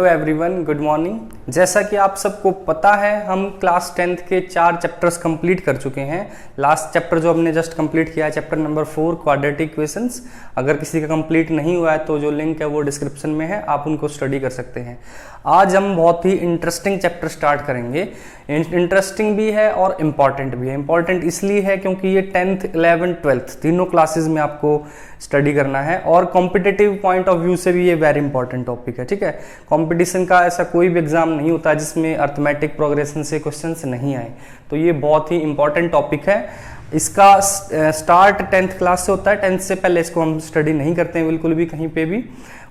Hello everyone, good morning. जैसा कि आप सबको पता है, हम क्लास 10th के 4 चैप्टर्स कंप्लीट कर चुके हैं। लास्ट चैप्टर जो हमने जस्ट कंप्लीट किया है, चैप्टर नंबर 4 क्वाड्रेटिक इक्वेशंस। अगर किसी का कंप्लीट नहीं हुआ है तो जो लिंक है वो डिस्क्रिप्शन में है, आप उनको स्टडी कर सकते हैं। आज हम बहुत ही इंटरेस्टिंग चैप्टर स्टार्ट करेंगे। इंटरेस्टिंग भी है और इम्पॉर्टेंट भी है। इम्पॉर्टेंट इसलिए है क्योंकि ये 10th, 11th, 12th तीनों क्लासेस में आपको स्टडी करना है और कॉम्पिटिटिव पॉइंट ऑफ व्यू से भी ये वेरी इंपॉर्टेंट टॉपिक है। ठीक है, कंपटीशन का ऐसा कोई भी एग्जाम नहीं होता जिसमें अर्थमेटिक प्रोग्रेशन से क्वेश्चंस नहीं आए, तो ये बहुत ही इंपॉर्टेंट टॉपिक है। इसका स्टार्ट 10th क्लास से होता है। 10th से पहले इसको हम स्टडी नहीं करते हैं बिल्कुल भी, कहीं पे भी।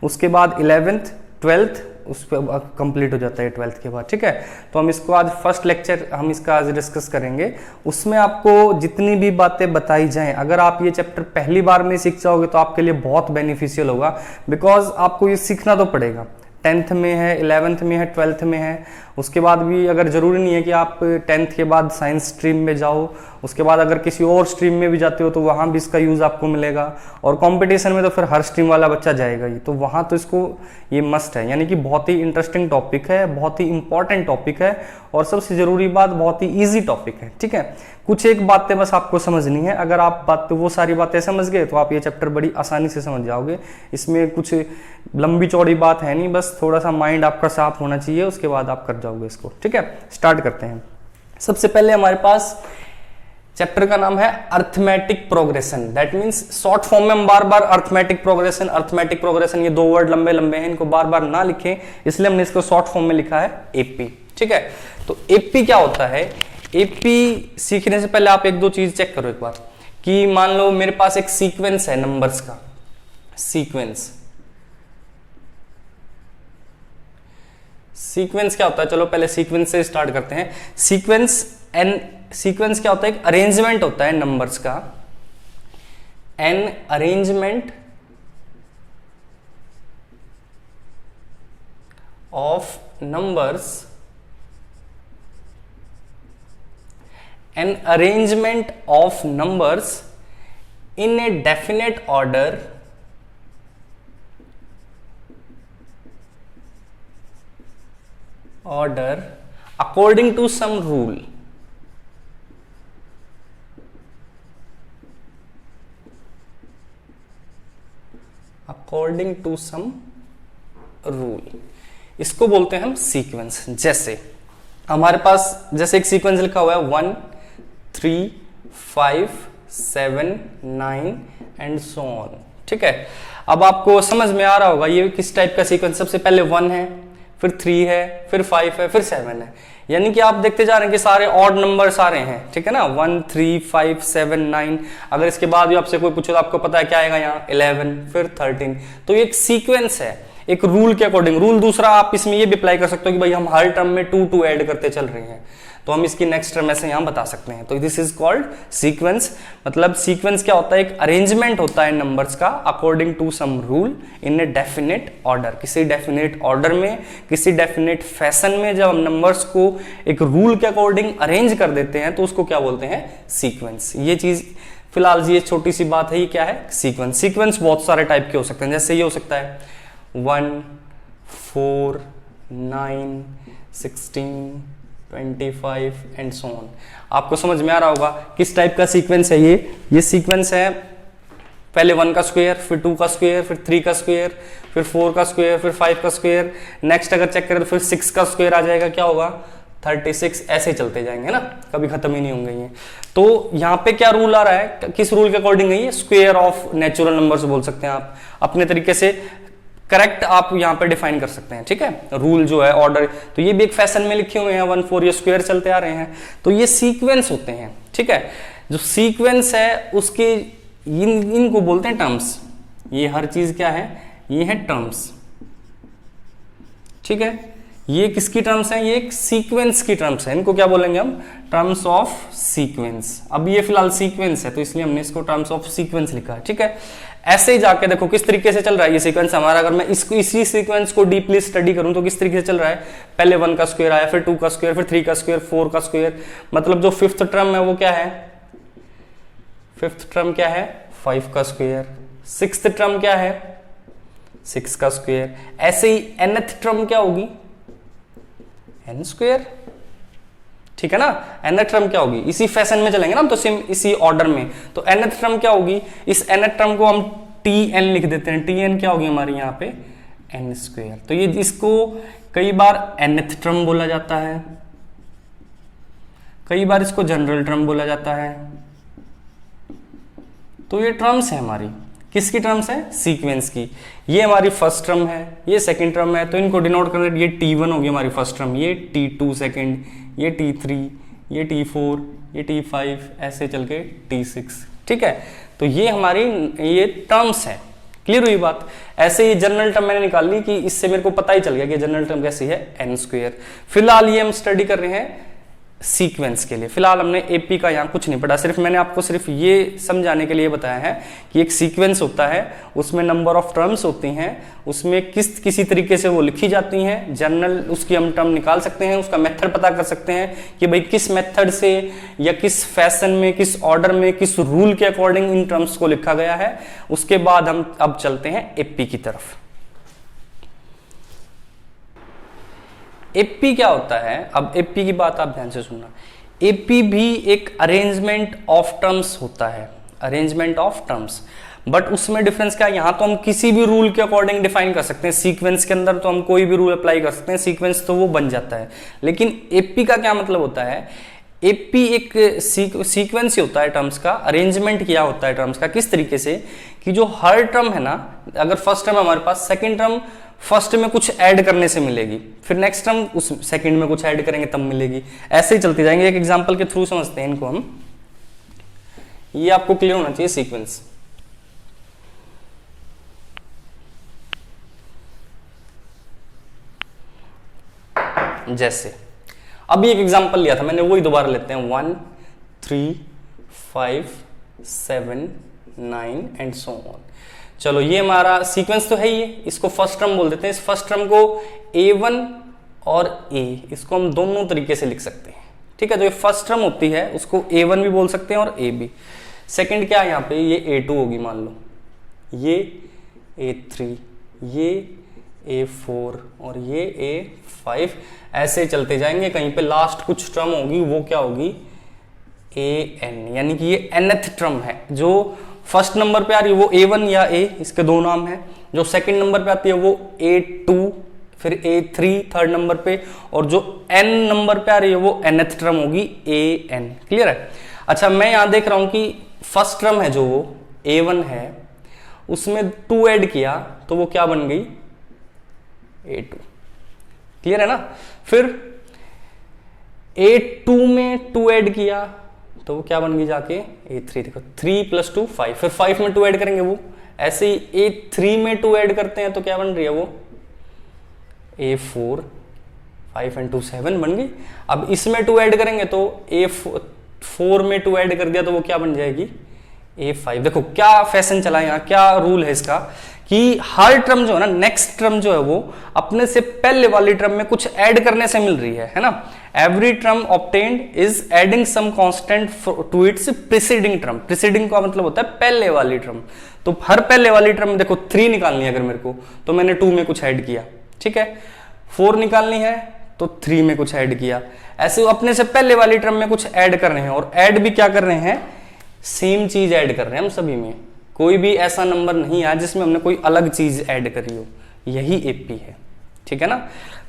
उसके बाद 11th, 12th उस पर कंप्लीट हो जाता है 12th के बाद। ठीक है, तो हम इसको आज फर्स्ट लेक्चर हम इसका आज डिस्कस करेंगे। उसमें आपको जितनी भी बातें बताई जाएं, अगर आप ये चैप्टर पहली बार में सीख जाओगे तो आपके लिए बहुत बेनिफिशियल होगा, बिकॉज आपको ये सीखना तो पड़ेगा। 10th में है, 11th में है, 12th में है। उसके बाद भी अगर ज़रूरी नहीं है कि आप 10th के बाद साइंस स्ट्रीम में जाओ, उसके बाद अगर किसी और स्ट्रीम में भी जाते हो तो वहाँ भी इसका यूज़ आपको मिलेगा। और कंपटीशन में तो फिर हर स्ट्रीम वाला बच्चा जाएगा ही, तो वहाँ तो इसको ये मस्ट है। यानी कि बहुत ही इंटरेस्टिंग टॉपिक है, बहुत ही इंपॉर्टेंट टॉपिक है और सबसे ज़रूरी बात, बहुत ही ईजी टॉपिक है। ठीक है, कुछ एक बातें बस आपको समझनी है। अगर आप वो सारी बातें समझ गए तो आप ये चैप्टर बड़ी आसानी से समझ जाओगे। इसमें कुछ लंबी चौड़ी बात है नहीं, बस थोड़ा सा माइंड आपका साफ होना चाहिए, उसके बाद आप कर जाओगे इसको। ठीक है, स्टार्ट करते हैं। सबसे पहले हमारे पास चैप्टर का नाम है arithmetic progression. That means short form में हम बार बार अर्थमेटिक प्रोग्रेशन, ये दो वर्ड लंबे लंबे हैं, इनको बार बार ना लिखें, इसलिए हमने इसको शॉर्ट फॉर्म में लिखा है एपी। ठीक है, तो एपी क्या होता है? एपी सीखने से पहले आप एक दो चीज चेक करो एक बार, कि मान लो मेरे पास एक सीक्वेंस है नंबर्स का। सीक्वेंस क्या होता है? चलो पहले सीक्वेंस से स्टार्ट करते हैं। सीक्वेंस क्या होता है? एक अरेंजमेंट होता है नंबर्स का। An arrangement of numbers, an arrangement of numbers in a definite order according to some rule. According to some rule, इसको बोलते हैं हम सीक्वेंस। जैसे हमारे पास जैसे एक सीक्वेंस लिखा हुआ है 1 3 5 7 9 एंड सो ऑन। ठीक है, अब आपको समझ में आ रहा होगा ये किस टाइप का सीक्वेंस। सबसे पहले 1 है, फिर 3 है, फिर 5 है, फिर 7 है। यानी कि आप देखते जा रहे हैं कि सारे ऑड नंबर सारे हैं। ठीक है ना, 1 3 5 7 9। अगर इसके बाद भी आपसे कोई पूछे तो आपको पता है क्या आएगा यहाँ, 11 फिर 13। तो ये एक सीक्वेंस है, एक रूल के अकॉर्डिंग। रूल दूसरा आप इसमें ये भी अप्लाई कर सकते हो कि भाई हम हर टर्म में 2 ऐड करते चल रहे हैं, तो हम इसकी नेक्स्ट टर्म ऐसे यहां बता सकते हैं। तो दिस इज कॉल्ड सीक्वेंस। मतलब सीक्वेंस क्या होता है? एक अरेंजमेंट होता है नंबर्स का according to some rule in a definite order. किसी डेफिनेट ऑर्डर में, किसी डेफिनेट फैशन में जब हम नंबर्स को एक रूल के अकॉर्डिंग अरेंज कर देते हैं तो उसको क्या बोलते हैं? सीक्वेंस। ये चीज फिलहाल ये छोटी सी बात है, ये क्या है? सीक्वेंस। सीक्वेंस बहुत सारे टाइप के हो सकते हैं। जैसे ये हो सकता है 1 4 9 16 25 एंड सो ऑन। आपको समझ में आ रहा होगा किस टाइप का सीक्वेंस है ये सीक्वेंस है। पहले 1 का स्क्वायर, फिर 2 का स्क्वायर, फिर 3 का स्क्वायर, फिर 4 का स्क्वायर, फिर 5 का स्क्वायर। नेक्स्ट अगर चेक करें तो फिर 6 का स्क्वायर आ जाएगा, क्या होगा? 36। ऐसे चलते जाएंगे ना, कभी खत्म ही नहीं होंगे ये। तो यहाँ पे क्या रूल आ रहा है? किस रूल के अकॉर्डिंग है ये? स्क्वायर ऑफ नेचुरल नंबर्स बोल सकते हैं आप, अपने तरीके से करेक्ट आप यहां पे डिफाइन कर सकते हैं। ठीक है, रूल जो है, ऑर्डर, तो ये भी एक फैशन में लिखे हुए हैं। 1 4 ये स्क्वायर चलते आ रहे हैं, तो ये सीक्वेंस होते हैं। ठीक है, जो सीक्वेंस है उसके इनको बोलते हैं टर्म्स। ये हर चीज क्या है? ये है टर्म्स। ठीक है, ये किसकी टर्म्स हैं? ये एक सीक्वेंस की टर्म्स है। इनको क्या बोलेंगे हम? Terms of sequence. अब ये फिलहाल सीक्वेंस है तो इसलिए हमने इसको टर्म्स ऑफ सीक्वेंस लिखा है। ठीक है, ऐसे ही जाके देखो किस तरीके से चल रहा है ये सीक्वेंस हमारा। अगर मैं इसको इसी सीक्वेंस को डीपली स्टडी करूं तो किस तरीके से चल रहा है? पहले 1 का स्क्वायर आया, फिर 2 का स्क्वायर, फिर 3 का स्क्वायर, 4 का स्क्वायर। मतलब जो 5th टर्म है वो क्या है? 5th टर्म क्या है? 5 का स्क्वायर। 6th टर्म क्या है? 6 का स्क्वायर। ऐसे ही nth टर्म क्या होगी, n स्क्वायर, ठीक है ना। nth टर्म क्या होगी, इसी फैशन में चलेंगे ना हम तो, सेम इसी ऑर्डर में। तो nth टर्म क्या होगी, इस nth टर्म को हम tn लिख देते हैं। tn क्या होगी हमारी यहाँ पे n स्क्वायर। तो ये इसको कई बार nth टर्म बोला जाता है, कई बार इसको जनरल टर्म बोला जाता है। तो ये टर्म्स है हमारी, किसकी टर्म्स है, सीक्वेंस की। ये हमारी फर्स्ट टर्म है, ये सेकंड टर्म है, तो इनको डिनोट करते, ये t1 होगी हमारी फर्स्ट टर्म, ये t2 सेकंड, ये t3, ये t4, ये t5, ऐसे चल के t6, ठीक है। तो ये हमारी ये टर्म्स है, क्लियर हुई बात। ऐसे ही जनरल टर्म मैंने निकाल ली कि इससे मेरे को पता ही चल गया कि जनरल टर्म कैसी है, n स्क्वायर। फिलहाल ये हम स्टडी कर रहे हैं सीक्वेंस के लिए। फिलहाल हमने एपी का यहाँ कुछ नहीं पढ़ा, सिर्फ मैंने आपको सिर्फ ये समझाने के लिए बताया है कि एक सीक्वेंस होता है, उसमें नंबर ऑफ टर्म्स होती हैं, उसमें किसी तरीके से वो लिखी जाती हैं। जनरल उसकी हम टर्म निकाल सकते हैं, उसका मेथड पता कर सकते हैं कि भाई किस मेथड से या किस फैशन में, किस ऑर्डर में, किस रूल के अकॉर्डिंग इन टर्म्स को लिखा गया है। उसके बाद हम अब चलते हैं एपी की तरफ। एपी क्या होता है, अब एपी की बात आप ध्यान से सुनना। एपी भी एक अरेंजमेंट ऑफ टर्म्स होता है, अरेंजमेंट ऑफ टर्म्स, बट उसमें डिफरेंस क्या है, यहां तो हम किसी भी रूल के अकॉर्डिंग डिफाइन कर सकते हैं। सीक्वेंस के अंदर तो हम कोई भी रूल अप्लाई कर सकते हैं, सीक्वेंस तो वो बन जाता है। लेकिन एपी का क्या मतलब होता है, एपी एक सीक्वेंस ही होता है टर्म्स का, अरेंजमेंट किया होता है टर्म्स का। किस तरीके से कि जो हर टर्म है ना, अगर फर्स्ट टर्म हमारे पास, सेकेंड टर्म फर्स्ट में कुछ ऐड करने से मिलेगी, फिर नेक्स्ट टर्म उस सेकंड में कुछ ऐड करेंगे तब मिलेगी, ऐसे ही चलते जाएंगे। एक एग्जांपल के थ्रू समझते हैं इनको हम, ये आपको क्लियर होना चाहिए सीक्वेंस। जैसे अभी एक एग्जांपल लिया था मैंने, वही दोबारा लेते हैं। 1 3 5 7 9 एंड सो ऑन। चलो ये हमारा सीक्वेंस तो है ही, इसको फर्स्ट टर्म बोल देते हैं। इस फर्स्ट टर्म को A1 और A, इसको हम दोनों तरीके से लिख सकते हैं, ठीक है। जो ये फर्स्ट टर्म होती है उसको A1 भी बोल सकते हैं और A भी। सेकंड क्या है यहाँ पे, ये A2 होगी मान लो, ये A3, ये A4 और ये A5, ऐसे चलते जाएंगे। कहीं पे लास्ट कुछ टर्म होगी, वो क्या होगी, AN, यानी कि ये nth टर्म है। जो फर्स्ट नंबर पे आ रही है वो A1 या A, इसके दो नाम हैं। जो सेकंड नंबर पे आती है वो A2, फिर A3 थर्ड नंबर पे, और जो n नंबर पे आ रही है वो nth टर्म होगी AN। क्लियर है। अच्छा, मैं यहां देख रहा हूं कि फर्स्ट टर्म है जो वो A1 है, उसमें 2 ऐड किया तो वो क्या बन गई, A2। क्लियर है ना। फिर A2 में 2 ऐड किया तो वो क्या बन गई जाके A3। देखो 3 + 2 5, फिर 5 में 2 ऐड करेंगे वो, ऐसे ही A3 में 2 ऐड करते हैं तो क्या बन रही है वो A4, 5 and 2 7 बन गई। अब इसमें 2 ऐड करेंगे तो A4 में 2 ऐड कर दिया तो वो क्या बन जाएगी A5। देखो क्या फैशन चला यहाँ, क्या रूल है इसका कि हर टर्म जो है ना, नेक्स्ट टर्म जो है वो अपने से पहले वाली टर्म में कुछ ऐड करने से मिल रही है ना। Every term obtained is adding some constant to its preceding term. Preceding का मतलब होता है पहले वाली टर्म। तो हर पहले वाली टर्म देखो 3 निकालनी है अगर मेरे को, तो मैंने 2 में कुछ ऐड किया, ठीक है। 4 निकालनी है तो 3 में कुछ ऐड किया। ऐसे अपने से पहले वाली टर्म में कुछ ऐड कर रहे हैं, और ऐड भी क्या कर रहे हैं, सेम चीज ऐड कर रहे हैं हम सभी में। कोई भी ऐसा नंबर नहीं आया जिसमें हमने कोई अलग चीज ऐड करी हो, यही एपी है, ठीक है ना।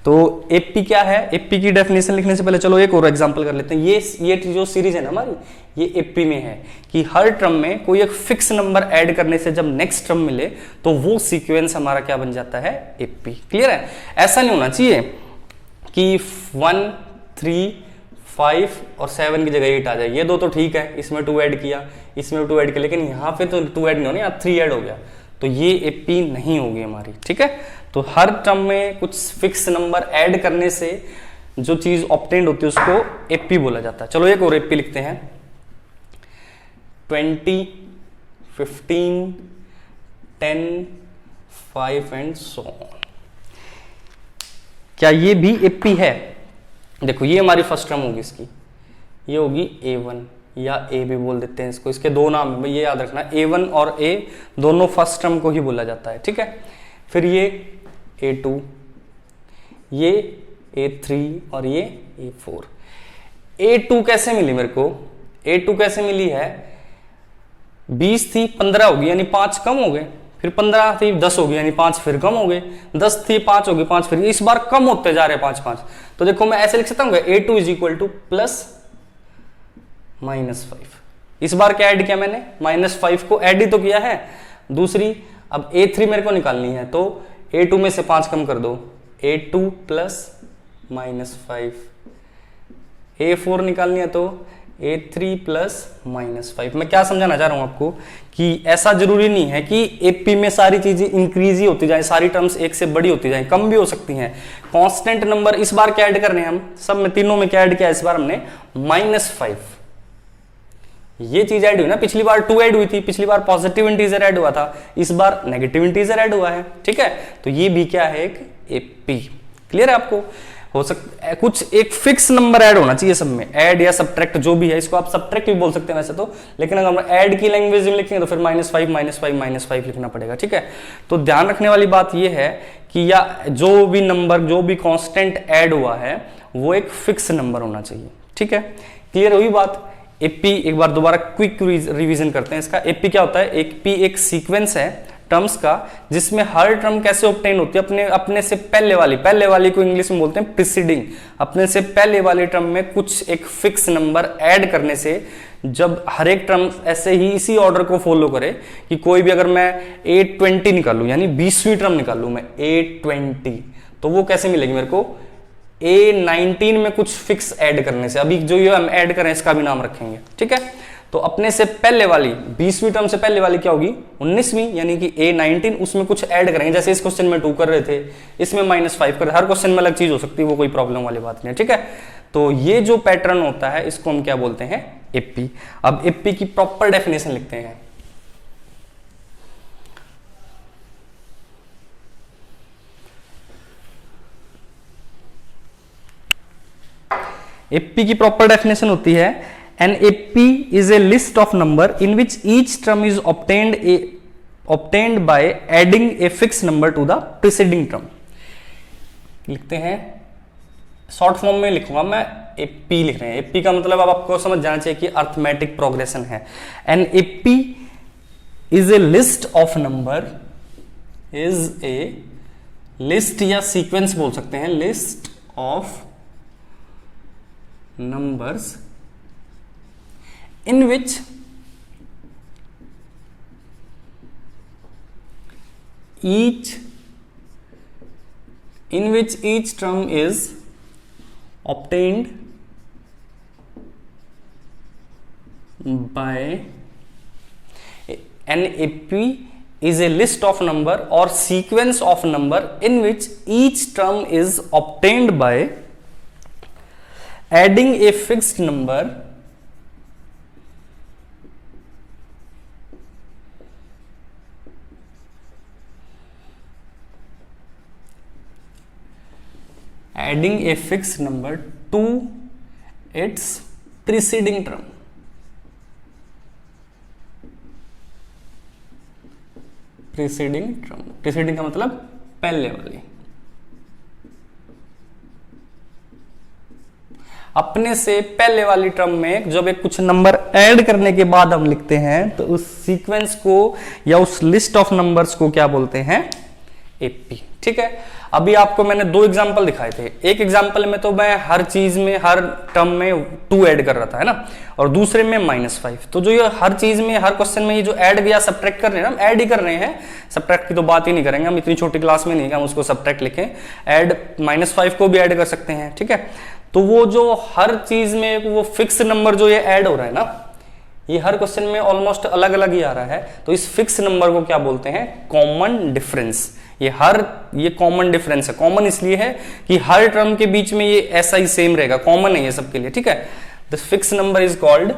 तो एपी क्या है, एपी की डेफिनेशन लिखने से पहले चलो एक और एग्जांपल कर लेते हैं। ये जो सीरीज है ना हमारी, ये एपी में है कि हर टर्म में कोई एक फिक्स नंबर ऐड करने से जब नेक्स्ट टर्म मिले तो वो सीक्वेंस हमारा क्या बन जाता है, एपी। क्लियर है। ऐसा नहीं होना चाहिए कि 1 3 5 और 7 की जगह 8 आ जाए। ये दो तो ठीक है, इसमें 2 ऐड किया, इसमें 2 ऐड किया, लेकिन यहाँ पे तो 2 ऐड नहीं होनी, यहाँ 3 ऐड हो गया, तो ये एपी नहीं होगी हमारी, ठीक है। तो हर टर्म में कुछ फिक्स नंबर ऐड करने से जो चीज ऑब्टेन्ड होती है उसको एपी बोला जाता है। चलो एक और एपी लिखते हैं, 20 15 10 5 एंड सो ऑन। क्या ये भी एपी है? देखो ये हमारी फर्स्ट टर्म होगी, इसकी ये होगी A1 या A भी बोल देते हैं इसको, इसके दो नाम है, ये याद रखना। A1 और A दोनों फर्स्ट टर्म को ही बोला जाता है, ठीक है। फिर ये A2, ये A3 और ये A4। A2 कैसे मिली मेरे को? A2 कैसे मिली है? 20 थी 15 होगी यानी 5 कम हो गए, फिर 15 थी 10 होगी यानी 5 फिर कम हो गए, 10 थी 5 होगी 5 फिर, इस बार कम होते जा रहे 5। तो देखो मैं ऐसे लिख सकता हूँ A2 is equal two plus -5। इस बार क्या ऐड किया मैंने? -5 को ऐड ही तो किया है। दूसरी अब A3 मेरे को निकालनी है, तो A2 में से 5 कम कर दो, A2 प्लस -5। A4 निकालनी है तो A3 प्लस -5। मैं क्या समझाना चाह रहा हूं आपको कि ऐसा जरूरी नहीं है कि AP में सारी चीजें इंक्रीज ही होती जाए, सारी टर्म्स एक से बड़ी होती जाए, कम भी हो सकती हैं। कांस्टेंट नंबर इस बार क्या ऐड करने हैं हम? सब में तीनों में क्या ऐड किया इस बार हमने? -5। ये चीज ऐड हुई ना, पिछली बार 2 ऐड हुई थी, पिछली बार पॉजिटिव इंटीजर ऐड हुआ था, इस बार नेगेटिव इंटीजर ऐड हुआ है। ठीक है, तो ये भी क्या है? एक AP। क्लियर है आपको? हो सकता है कुछ एक फिक्स नंबर ऐड होना चाहिए सब में, ऐड या सब्ट्रैक्ट जो भी है, इसको आप सब्ट्रैक्ट भी बोल सकते हैं वैसे तो, लेकिन अगर हम ऐड की लैंग्वेज में लिखेंगे तो फिर -5 लिखना पड़ेगा। ठीक है, तो ध्यान रखने वाली बात यह है कि या जो भी नंबर, जो भी कांस्टेंट ऐड हुआ है वो एक फिक्स नंबर होना चाहिए। ठीक है, क्लियर हुई बात? AP एक बार दोबारा क्विक रिवीजन करते हैं इसका। AP क्या होता है? AP एक सीक्वेंस है टर्म्स का जिसमें हर टर्म कैसे ऑब्टेन होती है? अपने से पहले वाली को इंग्लिश में बोलते हैं प्रीसीडिंग। अपने से पहले वाली टर्म में कुछ एक फिक्स नंबर ऐड करने से, जब हर एक टर्म ऐसे ही इसी ऑर्डर को फॉलो करे कि कोई भी, अगर मैं A20 निकालूं यानी 20वीं टर्म निकालूं मैं A20, तो वो कैसे मिलेगी मेरे को? A19 में कुछ फिक्स ऐड करने से। अभी जो ये हम ऐड करें इसका भी नाम रखेंगे। ठीक है, तो अपने से पहले वाली 20वीं टर्म से पहले वाली क्या होगी? 19वीं, यानी कि A19, उसमें कुछ ऐड करेंगे। जैसे इस क्वेश्चन में 2 कर रहे थे, इसमें -5 कर रहे। हर क्वेश्चन में अलग चीज हो सकती है, वो कोई प्रॉब्लम वाली बात नहीं है। ठीक है, तो ये जो पैटर्न होता है इसको हम क्या बोलते हैं? AP। अब AP की प्रॉपर डेफिनेशन लिखते हैं। AP की प्रॉपर डेफिनेशन होती है, an AP is a list of number in which each term is obtained by adding a fixed number to the preceding term। लिखते हैं, शॉर्ट फॉर्म में लिखूंगा मैं, AP लिख रहे हैं। AP का मतलब अब आपको समझ जाना चाहिए कि अर्थमेटिक प्रोग्रेशन है। an AP is a list of number, is a list या सीक्वेंस बोल सकते हैं, list of numbers in which each term is obtained by an AP is a list of number or sequence of number in which each term is obtained by adding a fixed number to its preceding term। preceding का मतलब पहले वाली। अपने से पहले वाली term में जब एक कुछ नंबर ऐड करने के बाद हम लिखते हैं तो उस सीक्वेंस को या उस लिस्ट ऑफ नंबर्स को क्या बोलते हैं? AP। ठीक है, अभी आपको मैंने 2 एग्जांपल दिखाए थे। एक एग्जांपल में तो मैं हर चीज में, हर टर्म में 2 ऐड कर रहा था, है ना, और दूसरे में -5। तो जो ये हर चीज में, हर क्वेश्चन में ये जो ऐड या सब्ट्रैक्ट कर रहे हैं ना, हम ऐड ही कर रहे हैं। सब्ट्रैक्ट की तो बात ही नहीं करेंगे, हम इतनी छोटी क्लास में नहीं कि हम उसको सब्ट्रैक्ट लिखें। ऐड -5 को भी ऐड कर सकते हैं। ठीक है, तो वो जो हर चीज में वो फिक्स नंबर जो ये ऐड हो रहा है ना, ये हर क्वेश्चन में ऑलमोस्ट अलग अलग ही आ रहा है। तो इस फिक्स नंबर को क्या बोलते हैं? Common difference. ये कॉमन डिफरेंस है। कॉमन इसलिए है कि हर टर्म के बीच में ये ऐसा ही सेम रहेगा, कॉमन है ये सबके लिए। ठीक है, the fix number is called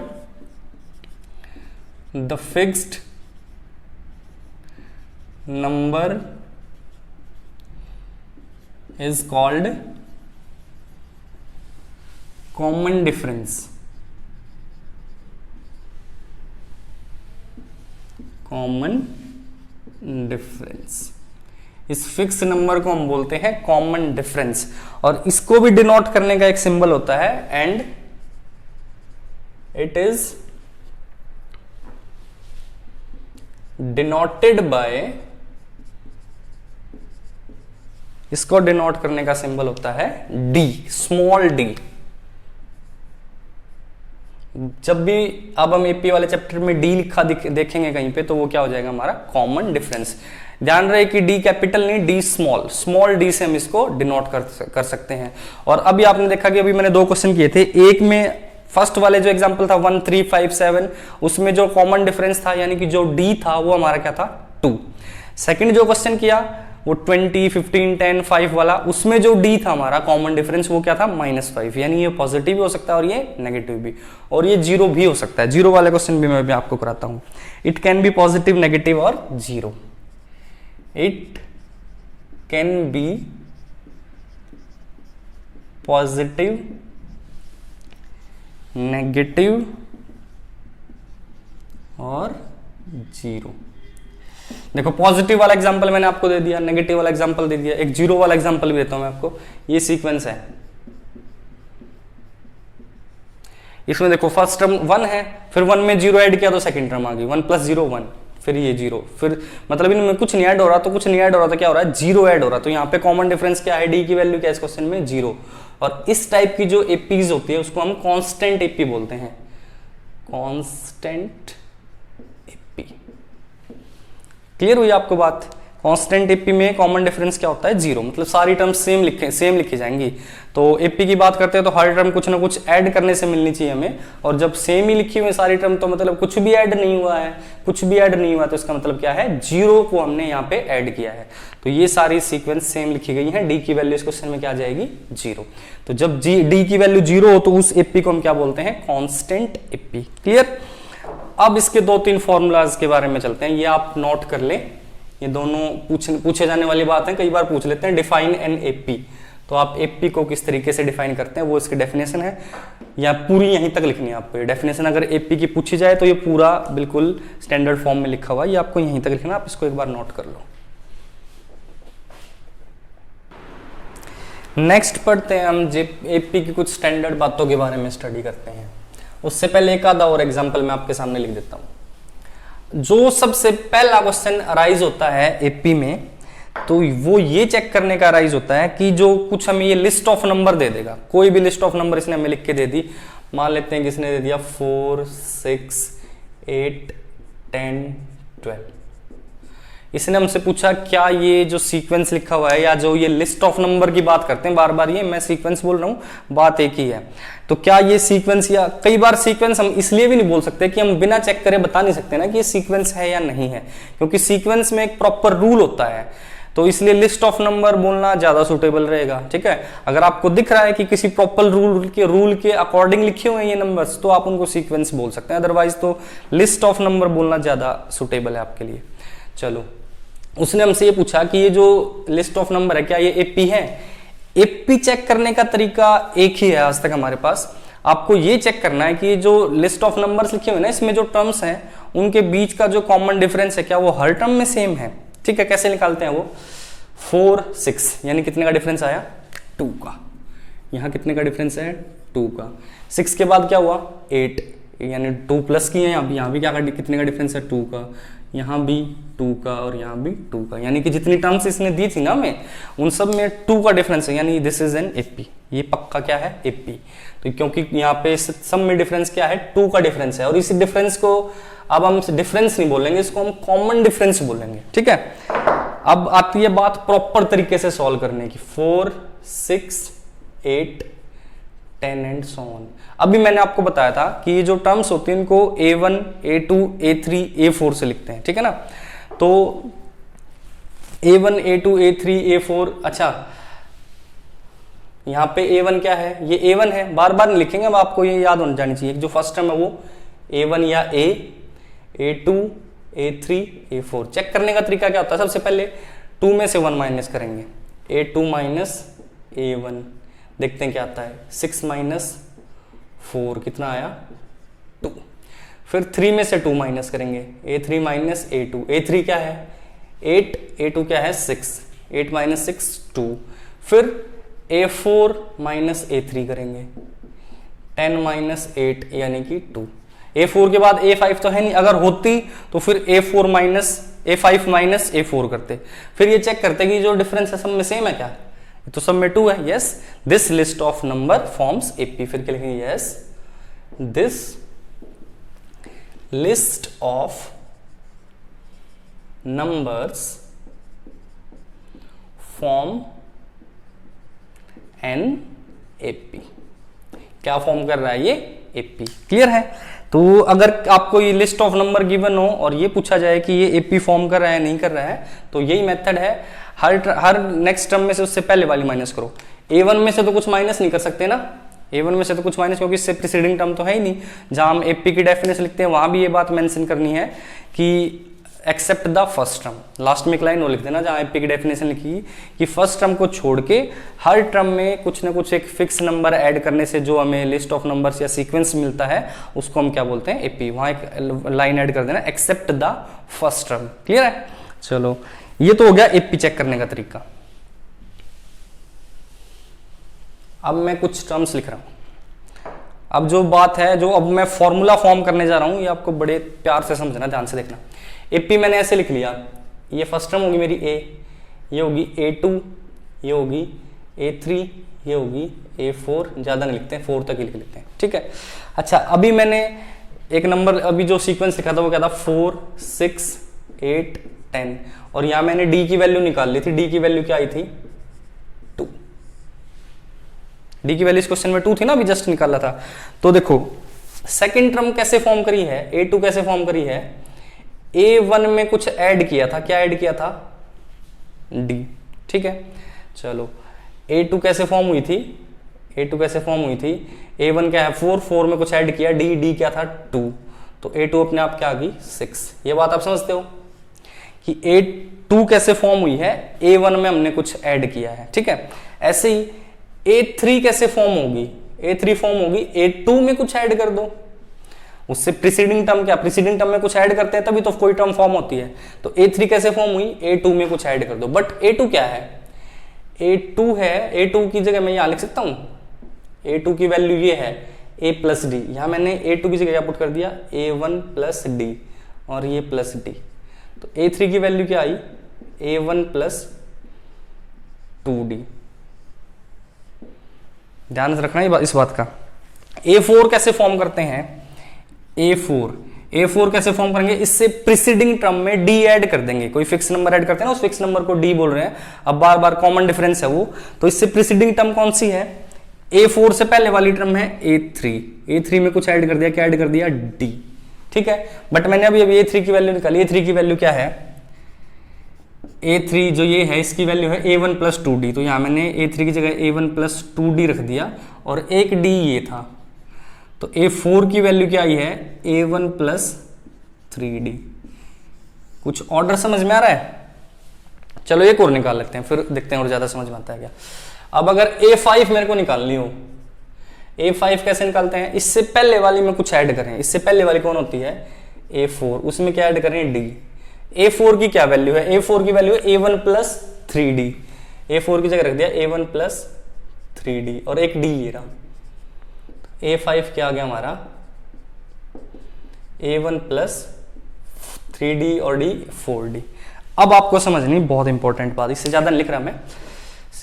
the fixed number is called common difference. Common difference इस फिक्स नंबर को हम बोलते हैं कॉमन डिफरेंस, और इसको भी डिनोट करने का एक सिंबल होता है and it is denoted by, इसको डिनोट करने का सिंबल होता है डी, स्मॉल डी। जब भी अब हम एपी वाले चैप्टर में डी लिखा देखेंगे कहीं पे, तो वो क्या हो जाएगा हमारा कॉमन डिफरेंस। ध्यान रहे कि डी कैपिटल नहीं, डी स्मॉल, स्मॉल डी से हम इसको डिनोट कर सकते हैं। और अभी आपने देखा कि अभी मैंने 2 क्वेश्चन किए थे, एक में फर्स्ट वाले जो एग्जांपल था 1 3 5 7, उसमें जो कॉमन डिफरेंस था यानी कि जो डी था वो हमारा क्या था 2। सेकंड जो क्वेश्चन किया वो 20 15 10 5 वाला, उसमें जो डी था हमारा कॉमन डिफरेंस वो क्या था -5, यानी ये पॉजिटिव भी हो सकता है और ये नेगेटिव भी, और ये जीरो भी हो सकता है। जीरो वाले क्वेश्चन भी मैं भी आपको कराता हूं। It can be positive, negative और zero. It can be positive, negative और जीरो। देखो पॉजिटिव वाला एग्जांपल मैंने आपको दे दिया, नेगेटिव वाला एग्जांपल दे दिया, एक जीरो वाला एग्जांपल भी देता हूं मैं आपको। ये सीक्वेंस है, इसमें देखो फर्स्ट टर्म 1 है, फिर 1 में जीरो ऐड किया तो सेकंड टर्म आ गई 1 + 0 1, फिर ये जीरो, फिर मतलब इनमें कुछ नहीं ऐड हो रहा, तो कुछ नहीं ऐड हो रहा तो क्या हो रहा है, जीरो ऐड हो रहा। तो यहाँ पे कॉमन डिफरेंस क्या है, डी की वैल्यू क्या है इस क्वेश्चन में, जीरो। और इस टाइप की जो एपीज होती है उसको हम कांस्टेंट एपी बोलते हैं, कांस्टेंट एपी। क्लियर हुई आपको बात। कांस्टेंट एपी में कॉमन डिफरेंस क्या होता है, जीरो, मतलब सारी टर्म सेम लिखी जाएंगी। तो एपी की बात करते हैं तो हर टर्म कुछ ना कुछ ऐड करने से मिलनी चाहिए हमें, और जब सेम ही लिखी हुई है सारी टर्म तो मतलब कुछ भी ऐड नहीं हुआ है, कुछ भी ऐड नहीं हुआ, तो इसका मतलब क्या है, जीरो को हमने यहाँ पे ऐड किया है। तो ये सारी सीक्वेंस सेम लिखी गई है। डी की वैल्यू इस क्वेश्चन में क्या आ जाएगी, जीरो। तो जब डी की वैल्यू जीरो हो तो उस एपी को हम क्या बोलते हैं, कॉन्स्टेंट एपी। क्लियर। अब इसके 2-3 फॉर्मूलाज के बारे में चलते हैं, ये आप नोट कर लें, ये दोनों पूछे जाने वाली बात है, कई बार पूछ लेते हैं। डिफाइन एन एपी, तो आप एपी को किस तरीके से डिफाइन करते हैं वो इसकी डेफिनेशन है, या पूरी यहीं तक लिखनी है आपको। ये डेफिनेशन अगर एपी की पूछी जाए तो ये पूरा बिल्कुल स्टैंडर्ड फॉर्म में लिखा हुआ है, ये आपको यहीं तक लिखना, आप इसको एक बार नोट कर लो। नेक्स्ट पढ़ते हैं हम एपी की कुछ स्टैंडर्ड बातों के बारे में स्टडी करते हैं। उससे पहले एक आधा और एग्जाम्पल मैं आपके सामने लिख देता हूं। जो सबसे पहला क्वेश्चन अराइज होता है एपी में, तो वो ये चेक करने का अराइज होता है कि जो कुछ हमें ये लिस्ट ऑफ नंबर दे देगा, कोई भी लिस्ट ऑफ नंबर इसने हमें लिख के दे दी, मान लेते हैं किसने दे दिया 4 6 8 10 12, इसने हमसे पूछा क्या ये जो सीक्वेंस लिखा हुआ है या जो ये लिस्ट ऑफ नंबर की बात करते हैं, बार बार ये मैं सीक्वेंस बोल रहा हूं, बात एक ही है। तो क्या ये सीक्वेंस, या कई बार सीक्वेंस हम इसलिए भी नहीं बोल सकते कि हम बिना चेक करे बता नहीं सकते ना कि ये सीक्वेंस है या नहीं है, क्योंकि सीक्वेंस में एक प्रॉपर रूल होता है, तो इसलिए लिस्ट ऑफ नंबर बोलना ज्यादा सुटेबल रहेगा। ठीक है, अगर आपको दिख रहा है कि किसी प्रॉपर रूल के अकॉर्डिंग लिखे हुए हैं ये नंबर्स, तो आप उनको सीक्वेंस बोल सकते हैं, अदरवाइज तो लिस्ट ऑफ नंबर बोलना ज्यादा सुटेबल है आपके लिए। चलो, उसने हमसे ये पूछा कि ये जो लिस्ट ऑफ नंबर है क्या ये एपी है। एपी चेक करने का तरीका एक ही है आज तक हमारे पास। आपको ये चेक करना है कि ये जो लिस्ट ऑफ नंबर्स लिखे हुए ना, इसमें जो टर्म्स हैं उनके बीच का जो कॉमन डिफरेंस है क्या वो हर टर्म में सेम है। ठीक है, कैसे निकालते हैं वो, 4 6 यानी कितने का डिफरेंस आया, 2 का। यहाँ कितने का डिफरेंस है, 2 का। 6 के बाद क्या हुआ, 8 यानी 2 प्लस की है, यहाँ भी क्या कितने का डिफरेंस है, 2 का। यहाँ भी 2 का और यहाँ भी 2 का, यानी कि जितनी टर्म्स इसने दी थी ना हमें उन सब में 2 का डिफरेंस है, यानी दिस इज एन एपी। ये पक्का क्या है, एपी। तो क्योंकि यहाँ पे सब में डिफरेंस क्या है, 2 का डिफरेंस है, और इसी डिफरेंस को अब हम डिफरेंस नहीं बोलेंगे, इसको हम कॉमन डिफरेंस बोलेंगे। ठीक है, अब आती है बात प्रॉपर तरीके से सॉल्व करने की, 4 6 8 10 एंड सो ऑन। अभी मैंने आपको बताया था कि ये जो टर्म्स होती हैं इनको A1 A2 A3 A4 से लिखते हैं। ठीक है ना, तो A1 A2 A3 A4, अच्छा यहाँ पे A1 क्या है, ये A1 है, बार बार नहीं लिखेंगे, अब आपको ये याद होनी जानी चाहिए। जो फर्स्ट टर्म है वो A1 या A, A2 A3 A4। Check करने का तरीका क्या होता है, सबसे पहले 2 में से 1 माइनस करेंगे, A2 माइनस A1, देखते हैं क्या आता है, 6 माइनस 4 कितना आया, 2। फिर 3 में से 2 माइनस करेंगे, A3 माइनस A2, A3 क्या है 8, A2 क्या है 6, 8 माइनस 6 2, फिर A4 माइनस A3 करेंगे 10 माइनस 8 यानी कि 2। A4 के बाद A5 तो है नहीं, अगर होती तो फिर A4 minus A5 minus A4 करते, फिर ये चेक करते कि जो डिफरेंस है सब में सेम है क्या, तो सब में 2 है। Yes, this list of number forms AP, फिर क्या लिखेंगे, yes this list of numbers form an AP। क्या फॉर्म कर रहा है ये, AP। क्लियर है। तो अगर आपको ये लिस्ट ऑफ नंबर गिवन हो और ये पूछा जाए कि ये AP फॉर्म कर रहा है नहीं कर रहा है, तो यही मेथड है, हर नेक्स्ट टर्म में से उससे पहले वाली माइनस करो। A1 में से तो कुछ माइनस नहीं कर सकते ना, A1 में से तो कुछ माइनस, क्योंकि इससे प्रीसीडिंग टर्म तो है ही नहीं। जहां हम AP की डेफिनेशन लिखते हैं वहां भी ये बात मेंशन करनी है कि एक्सेप्ट द फर्स्ट टर्म, लास्ट में एक लाइन वो लिख देना जहां AP की डेफिनेशन लिखी कि फर्स्ट टर्म को छोड़ के हर टर्म में कुछ ना कुछ एक फिक्स नंबर ऐड करने से जो हमें लिस्ट ऑफ नंबर्स या सीक्वेंस मिलता है उसको हम क्या बोलते हैं, AP। वहां एक लाइन ऐड कर देना, except the first term. Clear है। चलो, ये तो हो गया AP चेक करने का तरीका। अब मैं कुछ टर्म्स लिख रहा हूं। अब जो बात है, जो अब मैं फॉर्मूला फॉर्म करने जा रहा हूं, ये आपको बड़े प्यार से समझना, ध्यान से देखना। AP मैंने ऐसे लिख लिया, ये फर्स्ट टर्म होगी मेरी A, ये होगी A2, ये होगी A3, ये होगी A4, ज्यादा नहीं लिखते हैं, 4 तक ही लिख लेते हैं, ठीक है। अच्छा, अभी मैंने एक नंबर, अभी जो सीक्वेंस लिखा था वो क्या था, 4 6 8 10, और यहां मैंने D की वैल्यू निकाल ली थी। D की वैल्यू क्या आई थी, 2। D की वैल्यू इस क्वेश्चन में 2 थी ना, अभी जस्ट निकाला था। तो देखो सेकेंड टर्म कैसे फॉर्म करी है, A2 कैसे फॉर्म करी है, A1 में कुछ ऐड किया था, क्या ऐड किया था, D, ठीक है। चलो, A2 कैसे फॉर्म हुई थी, A2 कैसे फॉर्म हुई थी, A1 क्या है 4, 4 में कुछ ऐड किया, D क्या था 2, तो A2 अपने आप क्या आ गई 6। ये बात आप समझते हो कि A2 कैसे फॉर्म हुई है, A1 में हमने कुछ ऐड किया है, ठीक है। ऐसे ही A3 कैसे फॉर्म होगी, A3 फॉर्म होगी A2 में कुछ ऐड कर दो, उससे प्रीसीडिंग टर्म क्या, प्रीसीडिंग टर्म में कुछ ऐड करते हैं तभी तो कोई टर्म फॉर्म होती है। तो A3 कैसे फॉर्म हुई, A2 में कुछ ऐड कर दो। बट A2 क्या है, A2 है, A2 की जगह मैं यहां लिख सकता हूं, A2 की वैल्यू ये है A प्लस डी, यहां मैंने A2 की जगह क्या पुट कर दिया, A1 प्लस डी, और ये प्लस डी। तो A3 की वैल्यू क्या आई, A1 प्लस 2D। ध्यान से रखना इस बात का। A4 कैसे फॉर्म करते हैं, A4 कैसे फॉर्म करेंगे, इससे प्रीसीडिंग टर्म में D ऐड कर देंगे, कोई फिक्स नंबर ऐड करते हैं ना, उस फिक्स नंबर को D बोल रहे हैं, अब बार बार कॉमन डिफरेंस है वो। तो इससे प्रीसीडिंग टर्म कौन सी है, A4 से पहले वाली टर्म है A3 में कुछ ऐड कर दिया, क्या ऐड कर दिया, D, ठीक है। बट मैंने अभी A3 की वैल्यू निकाली, A3 की वैल्यू क्या है, A3 जो ये है इसकी वैल्यू है A1 प्लस 2D, तो यहां मैंने A3 की जगह A1 प्लस 2D रख दिया, और एक D ये था। तो A4 की वैल्यू क्या आई है, A1 प्लस 3D। कुछ ऑर्डर समझ में आ रहा है। चलो एक और निकाल लेते हैं, फिर देखते हैं और ज्यादा समझ में आता है क्या। अब अगर A5 मेरे को निकालनी हो, A5 कैसे निकालते हैं, इससे पहले वाली में कुछ ऐड करें, इससे पहले वाली कौन होती है, A4, उसमें क्या ऐड करें, D। A4 की क्या वैल्यू है, A4 की वैल्यू है A1 प्लस 3D, A4 की जगह रख दिया A1 प्लस 3D, और एक D ये रहा। A5 क्या आ गया हमारा, A1 प्लस 3D और D 4D। अब आपको समझनी बहुत इंपॉर्टेंट बात, इससे ज्यादा नहीं लिख रहा मैं,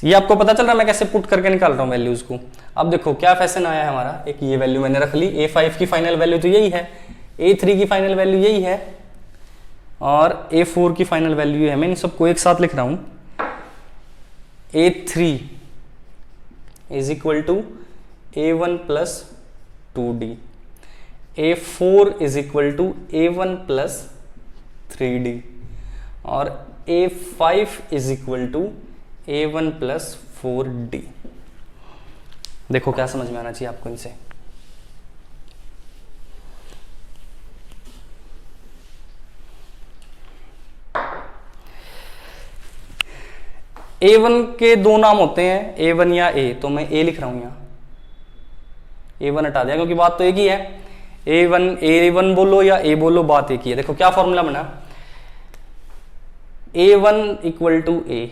ये आपको पता चल रहा है मैं कैसे पुट करके निकाल रहा हूं वैल्यूज को। अब देखो क्या फैशन आया है हमारा, एक ये वैल्यू मैंने रख ली, A5 की फाइनल वैल्यू तो यही है, A3 की फाइनल वैल्यू यही है, और A4 की फाइनल वैल्यू है। मैं इन सबको एक साथ लिख रहा हूं, A3 is equal to A1 plus 2D, A4 is equal to A1 plus 3D, और A5 is equal to A1 plus 4D। देखो क्या समझ में आना चाहिए आपको इनसे। A1 के दो नाम होते हैं, A1 या A, तो मैं A लिख रहा हूं यहां, A1 हटा दिया क्योंकि बात तो एक ही है। A1 बोलो या A बोलो, बात एक ही है। देखो क्या फॉर्मूला बना, A1 equal to A,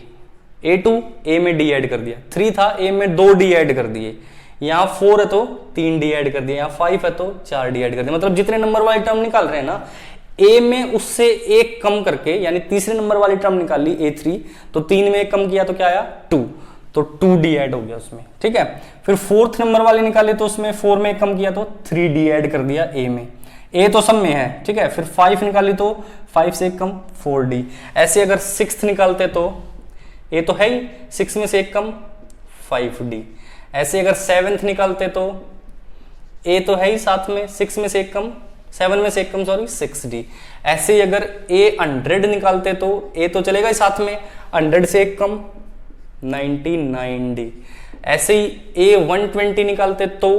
A2 A में D ऐड कर दिया, 3 था A में 2 D ऐड कर दिए, यहाँ 4 है तो 3 D ऐड कर दिया, यहाँ 5 है तो 4 D ऐड कर दिया। मतलब जितने नंबर वाली टर्म निकाल रहे हैं ना A में उससे एक कम करके, यानी तीसरे नंबर वाली टर्म निकाली A3, तो 3 में एक कम किया तो क्या आया 2, तो 2D ऐड हो गया उसमें, ठीक है। फिर फोर्थ नंबर वाली निकाली तो उसमें 4 में एक कम किया तो 3D ऐड कर दिया A में, A तो सब में है, ठीक है। फिर 5 निकाली तो 5 से एक कम 4D। ऐसे अगर 6th निकालते तो A तो है ही, 6 में से एक कम 5D। ऐसे अगर 7th निकालते तो A तो है ही साथ में, 6 में से एक कम 7 में से एक कम 6D। ऐसे ही अगर A 100 निकालते तो A तो चलेगा ही साथ में, 100 से एक कम 99D। ऐसे ही A 120 निकालते तो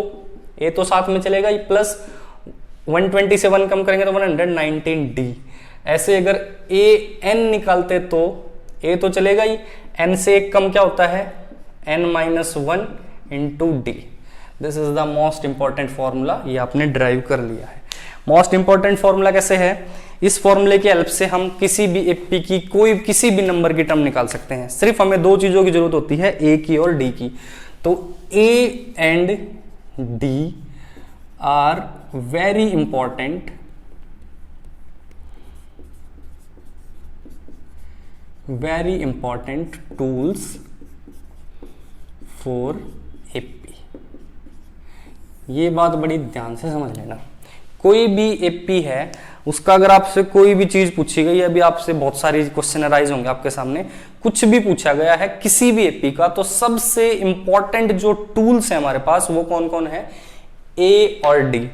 A तो साथ में चलेगा ही, प्लस 120 से 1 कम करेंगे तो 119D। ऐसे अगर A N निकालते तो A तो चलेगा ही, N से एक कम क्या होता है N-1 into D। This is the most important formula, ये आपने ड्राइव कर लिया है। मोस्ट इंपॉर्टेंट फॉर्मूला कैसे है, इस फॉर्मूले की हेल्प से हम किसी भी एपी की कोई किसी भी नंबर की टर्म निकाल सकते हैं। सिर्फ हमें दो चीजों की जरूरत होती है, ए की और डी की। तो A and D R very important tools for AP. ये बात बड़ी ध्यान से समझ लेना। कोई भी एपी है, उसका अगर आपसे कोई भी चीज पूछी गई, अभी आपसे बहुत सारी क्वेश्चन अराइज होंगे आपके सामने, कुछ भी पूछा गया है किसी भी एपी का, तो सबसे इंपॉर्टेंट जो टूल्स है हमारे पास वो कौन कौन है, ए और डी।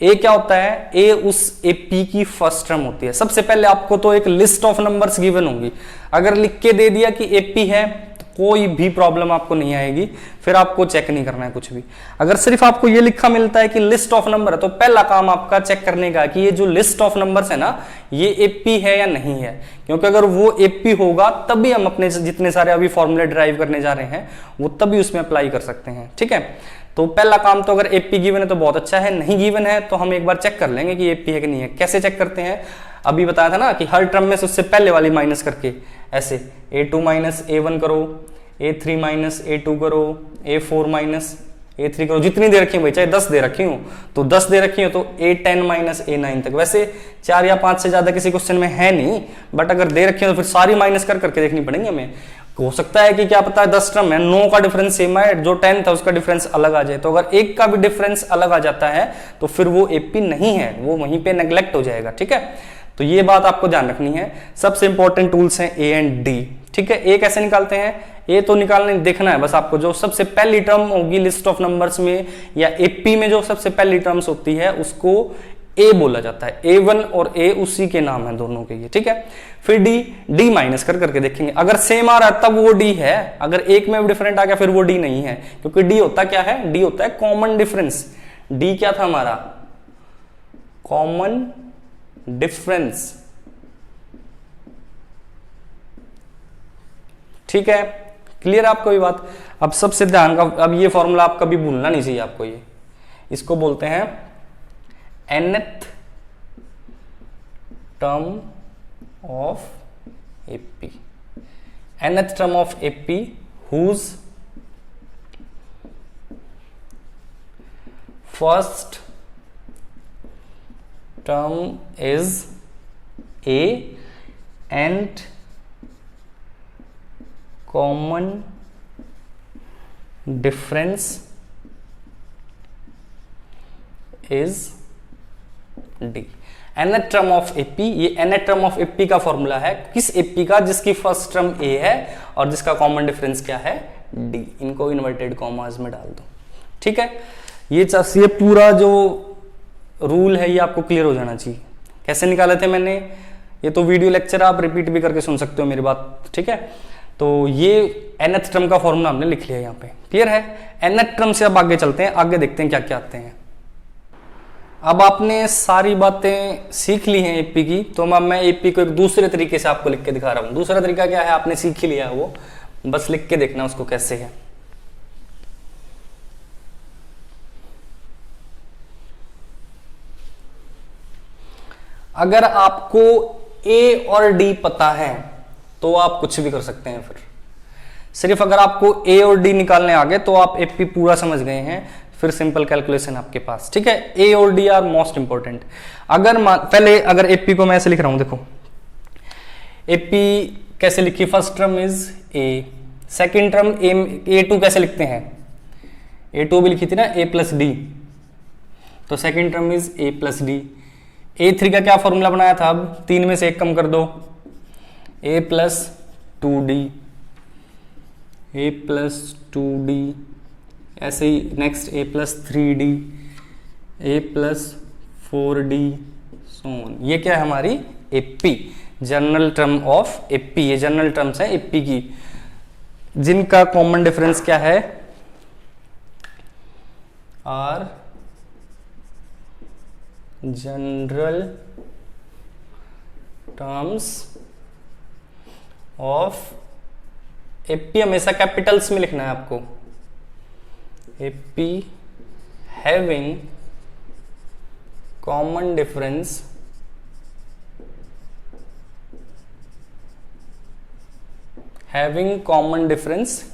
ए क्या होता है, ए उस एपी की फर्स्ट टर्म होती है। सबसे पहले आपको तो एक लिस्ट ऑफ नंबर्स गिवन होंगी, अगर लिख के दे दिया कि एपी है तो कोई भी प्रॉब्लम आपको नहीं आएगी, फिर आपको चेक नहीं करना है कुछ भी। अगर सिर्फ आपको ये लिखा मिलता है कि लिस्ट ऑफ नंबर है, तो पहला काम आपका चेक करने का कि ये जो लिस्ट ऑफ नंबर्स है ना, ये एपी है या नहीं है। क्योंकि अगर वो एपी होगा तभी हम अपने जितने सारे अभी फॉर्मूले ड्राइव करने जा रहे हैं वो तभी उसमें अप्लाई कर सकते हैं, ठीक है। तो पहला काम तो अगर एपी गिवन है तो बहुत अच्छा है, नहीं गिवन है तो हम एक बार चेक कर लेंगे कि एपी है कि नहीं है। कैसे चेक करते हैं, अभी बताया था ना कि हर टर्म में से उससे पहले वाली माइनस करके, ऐसे a2 माइनस a1 करो, a3 माइनस a2 करो, a4 माइनस a3 करो, जितनी दे रखी है भाई, चाहे 10 दे रखी हो तो 10 दे रखी हो तो a10 माइनस a9 तक। वैसे 4 या 5 से ज्यादा किसी क्वेश्चन में है नहीं, बट अगर दे रखी हो तो फिर सारी माइनस कर करके देखनी पड़ेंगे हमें। हो सकता है कि क्या पता है 10 टर्म है, 9 का डिफरेंस सेम है, जो 10 था उसका डिफरेंस अलग आ जाए। तो अगर एक का भी डिफरेंस अलग आ जाता है तो फिर वो एपी नहीं है, वो वहीं पे नेग्लेक्ट हो जाएगा, ठीक है। तो ये बात आपको ध्यान रखनी है। सबसे इंपॉर्टेंट टूल्स हैं ए एंड डी, ठीक है। ए कैसे निकालते हैं, ए तो निकालने देखना है बस आपको, जो सबसे पहली टर्म होगी लिस्ट ऑफ नंबर्स में या एपी में जो सबसे पहली टर्म्स होती है उसको ए बोला जाता है। A1 और A उसी के नाम है दोनों के, ये ठीक है। फिर डी माइनस कर करके देखेंगे, अगर सेम आ रहा है तब वो डी है, अगर एक में डिफरेंट आ गया फिर वो डी नहीं है। क्योंकि डी होता क्या है, डी होता है कॉमन डिफरेंस। डी क्या था हमारा, कॉमन डिफरेंस, ठीक है। क्लियर आपको ये बात। अब सबसे ध्यान का, अब ये फॉर्मूला आप कभी भूलना नहीं चाहिए आपको, ये इसको बोलते हैं nth term of AP, nth term of AP whose first term is A and common difference is D. nth term of AP, ये nth टर्म ऑफ एपी का फॉर्मूला है, किस एपी का, जिसकी फर्स्ट टर्म ए है और जिसका कॉमन डिफरेंस क्या है, डी। इनको इन्वर्टेड कॉमास में डाल दो, ठीक है। ये पूरा जो रूल है ये आपको क्लियर हो जाना चाहिए। कैसे निकाले थे मैंने, ये तो वीडियो लेक्चर आप रिपीट भी करके सुन सकते हो मेरी बात, ठीक है। तो ये nth टर्म का फॉर्मूला हमने लिख लिया यहाँ पे, क्लियर है। nth टर्म से अब आगे चलते हैं, आगे देखते हैं क्या क्या आते हैं। अब आपने सारी बातें सीख ली हैं एपी की, तो अब मैं एपी को एक दूसरे तरीके से आपको लिख के दिखा रहा हूं। दूसरा तरीका क्या है, आपने सीख ही लिया है, वो बस लिख के देखना उसको कैसे है। अगर आपको ए और डी पता है तो आप कुछ भी कर सकते हैं। फिर सिर्फ अगर आपको ए और डी निकालने आ गए तो आप एपी पूरा समझ गए हैं, फिर सिंपल कैलकुलेशन आपके पास, ठीक है। ए और डी आर मोस्ट इंपॉर्टेंट। अगर एपी को मैं ऐसे लिख रहा हूं, देखो एपी कैसे लिखी, first term is a, second term a two कैसे लिखते हैं, ए टू भी लिखी थी ना, ए प्लस डी, तो second term is a plus d. A three का क्या फॉर्मूला बनाया था, अब 3 में से 1 कम कर दो, ए प्लस 2d, ए प्लस 2d, ऐसे ही next a plus 3d, a plus 4d, so on. ये क्या है हमारी AP, general term of AP. ये जनरल टर्म्स है एपी की, जिनका कॉमन डिफरेंस क्या है, are general terms of AP. हमेशा कैपिटल्स में लिखना है आपको, AP having common difference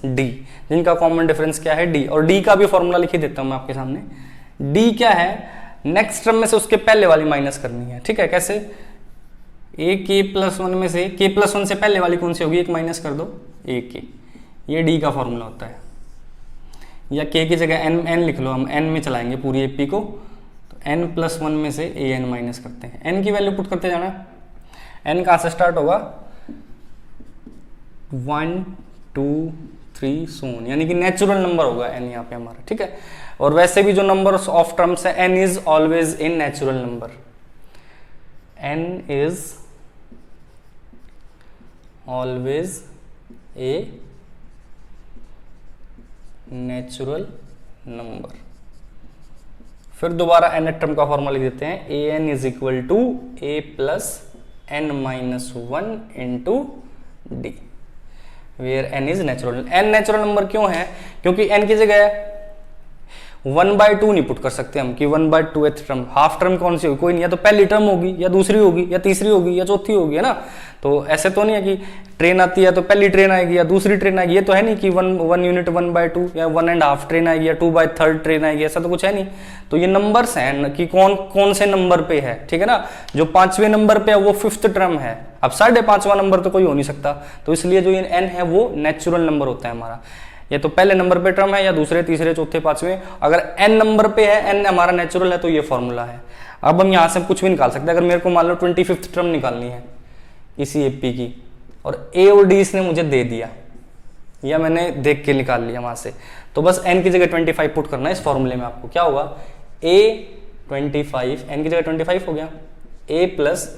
d, जिनका कॉमन डिफरेंस क्या है, डी। और डी का भी फॉर्मूला लिख ही देता हूं मैं आपके सामने। डी क्या है, नेक्स्ट टर्म में से उसके पहले वाली माइनस करनी है, ठीक है। कैसे, ए के प्लस 1 में से के प्लस 1 से पहले वाली कौन सी होगी, एक माइनस कर दो, ए के। ये डी का फॉर्मूला होता है। या के की जगह एन लिख लो, हम एन में चलाएंगे पूरी एपी को, तो एन प्लस 1 में से ए एन माइनस करते हैं, एन की वैल्यू पुट करते जाना। एन कहाँ से स्टार्ट होगा, 1 2 3 सोन, यानी कि नेचुरल नंबर होगा एन यहाँ पे हमारा, ठीक है। और वैसे भी जो नंबर्स ऑफ टर्म्स है, n is always a natural number, n is always a natural number. फिर दोबारा एन टर्म का फॉर्मूला लिख देते हैं, a n is equal to a plus n minus 1 into d, where n is natural. N natural number क्यों है, क्योंकि N की जगह 1/2 नहीं पुट कर सकते हम कि 1/2th टर्म। हाफ टर्म कौन सी होगी, कोई नहीं, या तो पहली टर्म होगी, या दूसरी होगी, या तीसरी होगी, या चौथी होगी, है ना। तो ऐसे तो नहीं है कि ट्रेन आती है तो पहली ट्रेन आएगी या दूसरी ट्रेन आएगी, ये तो है नहीं कि 1 यूनिट 1/2 या 1.5 ट्रेन आएगी या 2/3 ट्रेन आएगी, ऐसा तो कुछ है नहीं। तो ये नंबर्स हैं कि कौन से नंबर पे है, ठीक है ना। जो 5वें नंबर पे है वो 5th टर्म है, अब 5.5वां नंबर तो कोई हो नहीं सकता, तो इसलिए जो ये एन है वो नेचुरल नंबर होता है हमारा। ये तो पहले नंबर पे टर्म है, या दूसरे तीसरे चौथे 5वें, अगर एन नंबर पे है, एन हमारा नेचुरल है, तो ये फॉर्मूला है। अब हम यहाँ से कुछ भी निकाल सकते हैं। अगर मेरे को मान लो 25th टर्म निकालनी है इसी एपी की, और ए और डी इसने मुझे दे दिया, या मैंने देख के निकाल लिया वहां से, तो बस एन की जगह 25 पुट करना है इस फॉर्मूले में। आपको क्या होगा, ए 25, एन की जगह 25 हो गया, ए प्लस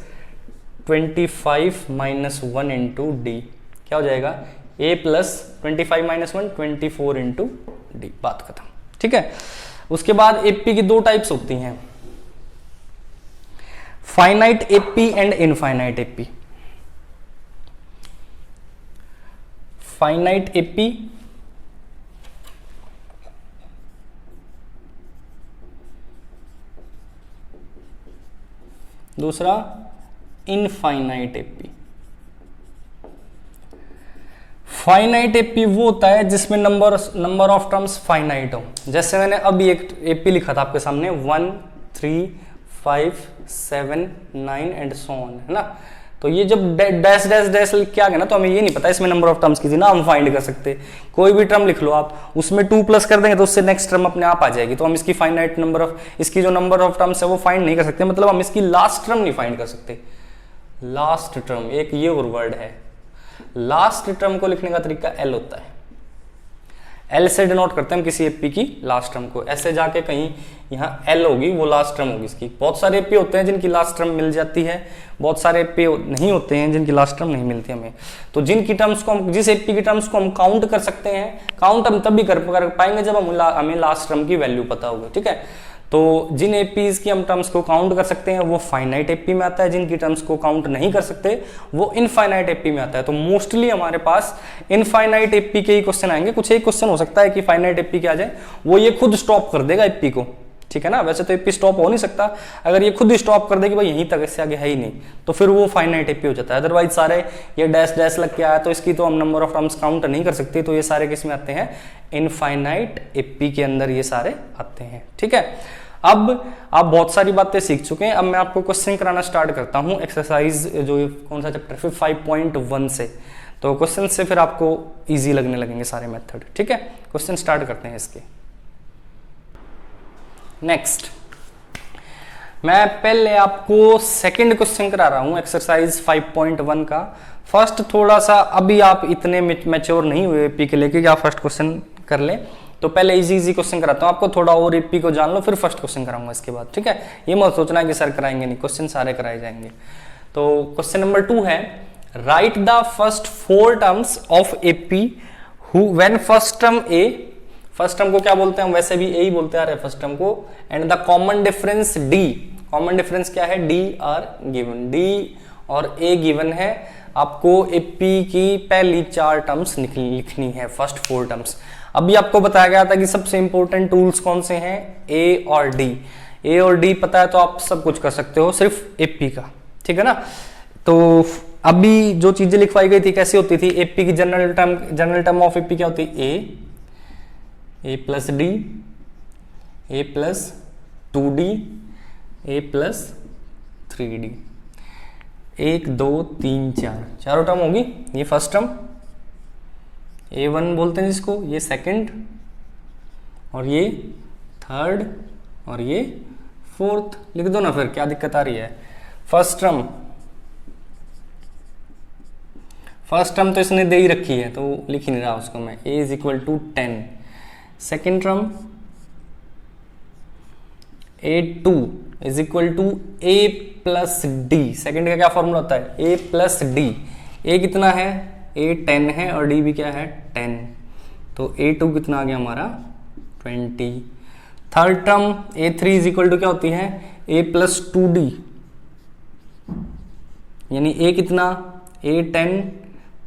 25 माइनस 1 इंटू डी, क्या हो जाएगा, a plus 25 minus 1 24 into D, बात खत्म, ठीक है। उसके बाद एपी की 2 टाइप्स होती हैं, finite AP and infinite AP. Finite AP दूसरा इनफाइनाइट एपी। फाइनाइट एपी वो होता है जिसमें नंबर ऑफ टर्म्स फाइनाइट हो। जैसे मैंने अभी एक एपी लिखा था आपके सामने 1 3 5 7 9 एंड सो ऑन, है ना। तो ये जब डैश डैश डैश लिख के आ गया ना, तो हमें ये नहीं पता इसमें नंबर ऑफ टर्म्स कितनी ना हम फाइंड कर सकते। कोई भी टर्म लिख लो आप, उसमें 2 प्लस कर देंगे तो उससे नेक्स्ट टर्म अपने आप आ जाएगी, तो हम इसकी फाइनाइट नंबर ऑफ, इसकी जो नंबर ऑफ टर्म्स है वो फाइंड नहीं कर सकते, मतलब हम इसकी लास्ट टर्म नहीं फाइंड कर सकते। लास्ट टर्म एक ये और वर्ड है, लास्ट टर्म को लिखने का तरीका एल होता है, एल से डिनोट करते हैं हम किसी एपी की लास्ट टर्म को। ऐसे जाके कहीं यहाँ एल होगी, वो लास्ट टर्म होगी इसकी। बहुत सारे एपी होते हैं जिनकी लास्ट टर्म मिल जाती है, बहुत सारे एपी नहीं होते हैं जिनकी लास्ट टर्म नहीं मिलती हमें। तो जिनकी टर्म्स को हम, जिस एपी की टर्म्स को हम काउंट कर सकते हैं, काउंट हम तभी कर पाएंगे जब हमें लास्ट टर्म की वैल्यू पता होगी, ठीक है। तो जिन एपीज की हम टर्म्स को काउंट कर सकते हैं वो फाइनाइट एपी में आता है, जिनकी टर्म्स को काउंट नहीं कर सकते वो इनफाइनाइट एपी में आता है। तो मोस्टली हमारे पास इनफाइनाइट एपी के ही क्वेश्चन आएंगे। कुछ एक क्वेश्चन हो सकता है कि फाइनाइट एपी के आ जाए, वो ये खुद स्टॉप कर देगा एपी को, ठीक है ना। वैसे तो एपी स्टॉप हो नहीं सकता, अगर ये खुद ही स्टॉप कर दे कि भाई यहीं तक, इससे आगे है ही नहीं, तो फिर वो फाइनाइट एपी हो जाता है। अदरवाइज सारे ये डैश डैश लग के आया तो इसकी तो हम नंबर ऑफ टर्म्स काउंट नहीं कर सकते, तो ये सारे किस में आते हैं, इनफाइनाइट एपी के अंदर ये सारे आते हैं। ठीक है, अब आप बहुत सारी बातें सीख चुके हैं, अब मैं आपको क्वेश्चन कराना स्टार्ट करता हूं एक्सरसाइज, जो कौन सा चैप्टर, फिर 5.1 से। तो क्वेश्चन से फिर आपको इजी लगने लगेंगे सारे मेथड। ठीक है, क्वेश्चन स्टार्ट करते हैं इसके। नेक्स्ट, मैं पहले आपको सेकंड क्वेश्चन करा रहा हूं एक्सरसाइज 5.1 का। फर्स्ट थोड़ा सा अभी आप इतने मैच्योर नहीं हुए एपी के लेके कि आप फर्स्ट क्वेश्चन कर लें, तो पहले इजी क्वेश्चन कराता हूं आपको, थोड़ा और एपी को जान लो, फिर फर्स्ट क्वेश्चन कराऊंगा इसके बाद। ठीक है, ये मत सोचना कि सर कराएंगे नहीं, क्वेश्चन सारे कराए जाएंगे। तो क्वेश्चन नंबर 2 है, right the first 4 terms of AP when first term A, first term को क्या बोलते हैं हम, वैसे भी ए ही बोलते आ रहे हैं फर्स्ट टर्म को, and the common difference D, common difference क्या है, डी आर गिवन, डी और ए गिवन है। आपको एपी की पहली 4 टर्म्स लिखनी है, फर्स्ट 4 टर्म्स। अभी आपको बताया गया था कि सबसे इंपॉर्टेंट टूल्स कौन से हैं, ए और डी। ए और डी पता है तो आप सब कुछ कर सकते हो, सिर्फ एपी का। ठीक है ना। तो अभी जो चीजें लिखवाई गई थी कैसी होती थी, एपी की जनरल टर्म ऑफ एपी क्या होती है, ए प्लस डी, ए प्लस 2d, ए प्लस 3d, 1 2 3 4, चारों टर्म होगी। ये फर्स्ट टर्म A1 बोलते हैं जिसको, ये सेकंड, और ये थर्ड, और ये फोर्थ। लिख दो ना, फिर क्या दिक्कत आ रही है। फर्स्ट टर्म तो इसने दे ही रखी है तो लिख ही नहीं रहा उसको मैं, a is equal to 10। Second term a2 is equal to a plus d. Second का क्या फॉर्मूला होता है, a प्लस डी। a कितना है, a 10 है और d भी क्या है 10, तो a2 कितना आ गया हमारा 20। Third term a3 is equal to क्या होती है, a प्लस 2d, यानी a कितना, a 10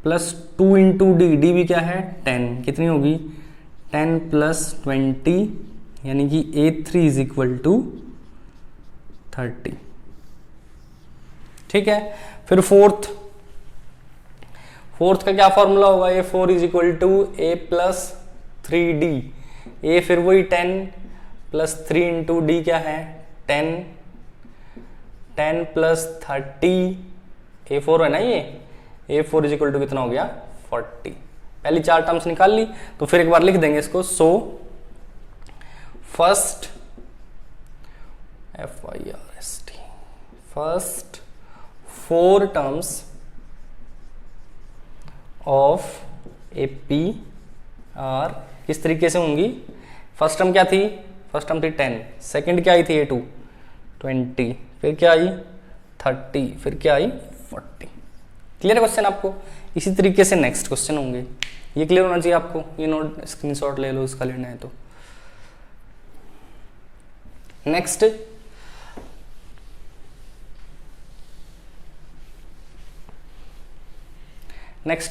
plus 2 into D, D भी क्या है 10, कितनी होगी 10 प्लस 20, यानी कि a3 इज इक्वल टू 30। ठीक है, फिर फोर्थ का क्या फॉर्मूला होगा, a4 is equal to a plus 3d, a फिर वही 10 प्लस 3 इंटू डी क्या है 10, 10 प्लस 30, a4 है ना ये, a4 इज इक्वल टू कितना हो गया 40। पहली 4 टर्म्स निकाल ली, तो फिर एक बार लिख देंगे इसको। So first FIRST, first 4 terms of AP are किस तरीके से होंगी, फर्स्ट टर्म क्या थी, फर्स्ट टर्म थी 10, सेकंड क्या आई थी A2 20, फिर क्या आई 30, फिर क्या आई 40। क्लियर है क्वेश्चन आपको। इसी तरीके से नेक्स्ट क्वेश्चन होंगे, ये क्लियर होना चाहिए आपको, ये नोट स्क्रीनशॉट ले लो इसका लेना है तो। नेक्स्ट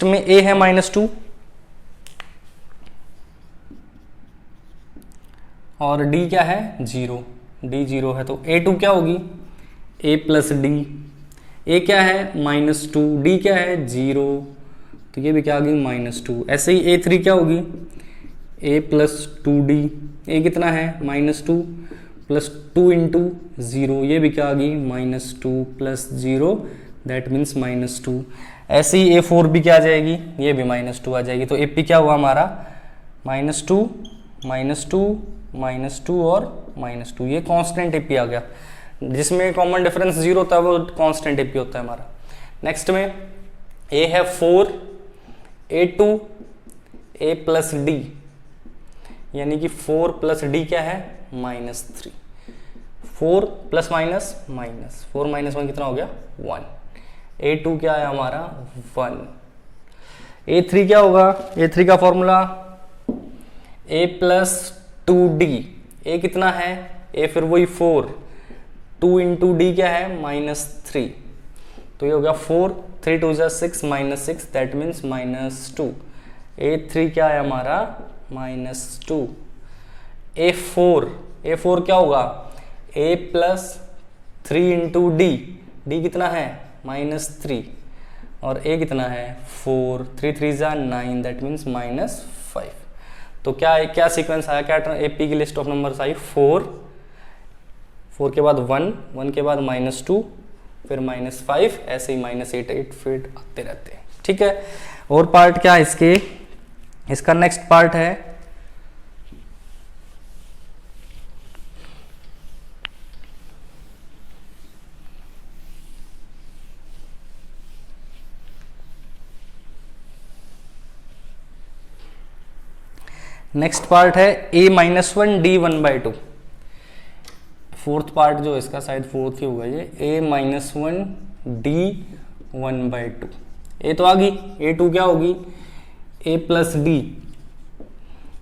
में a है -2 और d क्या है 0, d 0 है, तो a2 क्या होगी a प्लस डी, a क्या है -2, d क्या है 0, तो ये भी क्या आ गई -2। ऐसे ही a3 क्या होगी a प्लस 2d, a कितना है -2 प्लस 2 इंटू 0, ये भी क्या आ गई -2 प्लस 0, दैट मीन्स -2। ऐसे ही a4 भी क्या आ जाएगी, ये भी -2 आ जाएगी। तो AP क्या हुआ हमारा -2 और -2, ये कांस्टेंट AP आ गया। जिसमें कॉमन डिफरेंस 0 होता है वो कांस्टेंट AP होता है हमारा। नेक्स्ट में A है 4, A2 A प्लस डी, यानी कि 4 प्लस डी क्या है -3, 4 प्लस माइनस माइनस, 4 माइनस 1 कितना हो गया 1। A2 क्या है हमारा 1। A3 क्या होगा, A3 का formula A plus 2d, A कितना है A फिर वही 4, 2 इंटू डी क्या है -3, तो ये हो गया 4, 3 2 6 -6, दैट मीन्स -2। A3 क्या है हमारा -2। A4 A4 क्या होगा, A plus 3 into D, D कितना है -3 और A कितना है 4, 3 3 जा 9, दैट मीन्स -5। तो क्या सीक्वेंस आया, क्या AP की लिस्ट ऑफ नंबर्स आई 4, 4 के बाद 1, 1 के बाद -2, फिर -5, ऐसे ही -8 8 फिर आते रहते हैं। ठीक है, और पार्ट क्या है इसका नेक्स्ट पार्ट है A-1 D1/2। फोर्थ पार्ट जो इसका शायद फोर्थ ही होगा ये, A-1 D1/2। ए तो आ गई, A2 क्या होगी A प्लस डी,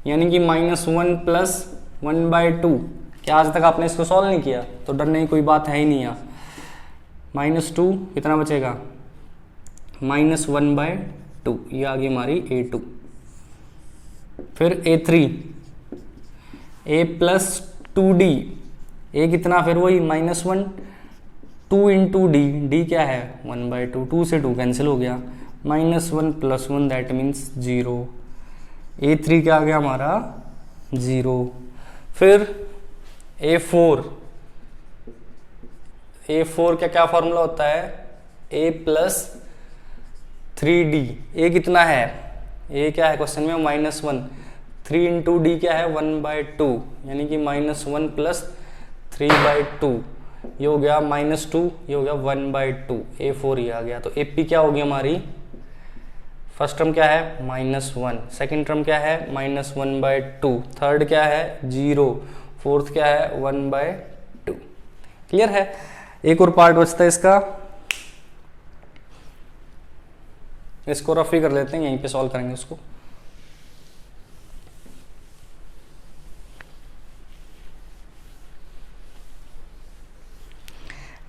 यानी कि -1 प्लस 1/2। क्या आज तक आपने इसको सॉल्व नहीं किया तो डरने की कोई बात है ही नहीं यहाँ। -2 कितना बचेगा -1/2, ये आ गई हमारी A2। फिर A3 A plus 2D, A कितना फिर वही -1, 2 इंटू डी, डी क्या है 1/2, 2 से 2 कैंसिल हो गया, -1 प्लस 1 दैट मीन्स 0। A3 क्या आ गया हमारा 0। फिर A4 का क्या फॉर्मूला होता है A प्लस 3D, A कितना है, A क्या है क्वेश्चन में -1, 3 इंटू डी क्या है 1/2, यानी कि -1 प्लस 3/2, ये हो गया -2, ये हो गया 1/2, A4 ही आ गया। तो AP क्या होगी हमारी, फर्स्ट टर्म क्या है -1, सेकंड टर्म क्या है -1/2, थर्ड क्या है 0, फोर्थ क्या है 1/2। क्लियर है। एक और पार्ट बचता है इसको रफ ही कर लेते हैं, यहीं पे सॉल्व करेंगे उसको।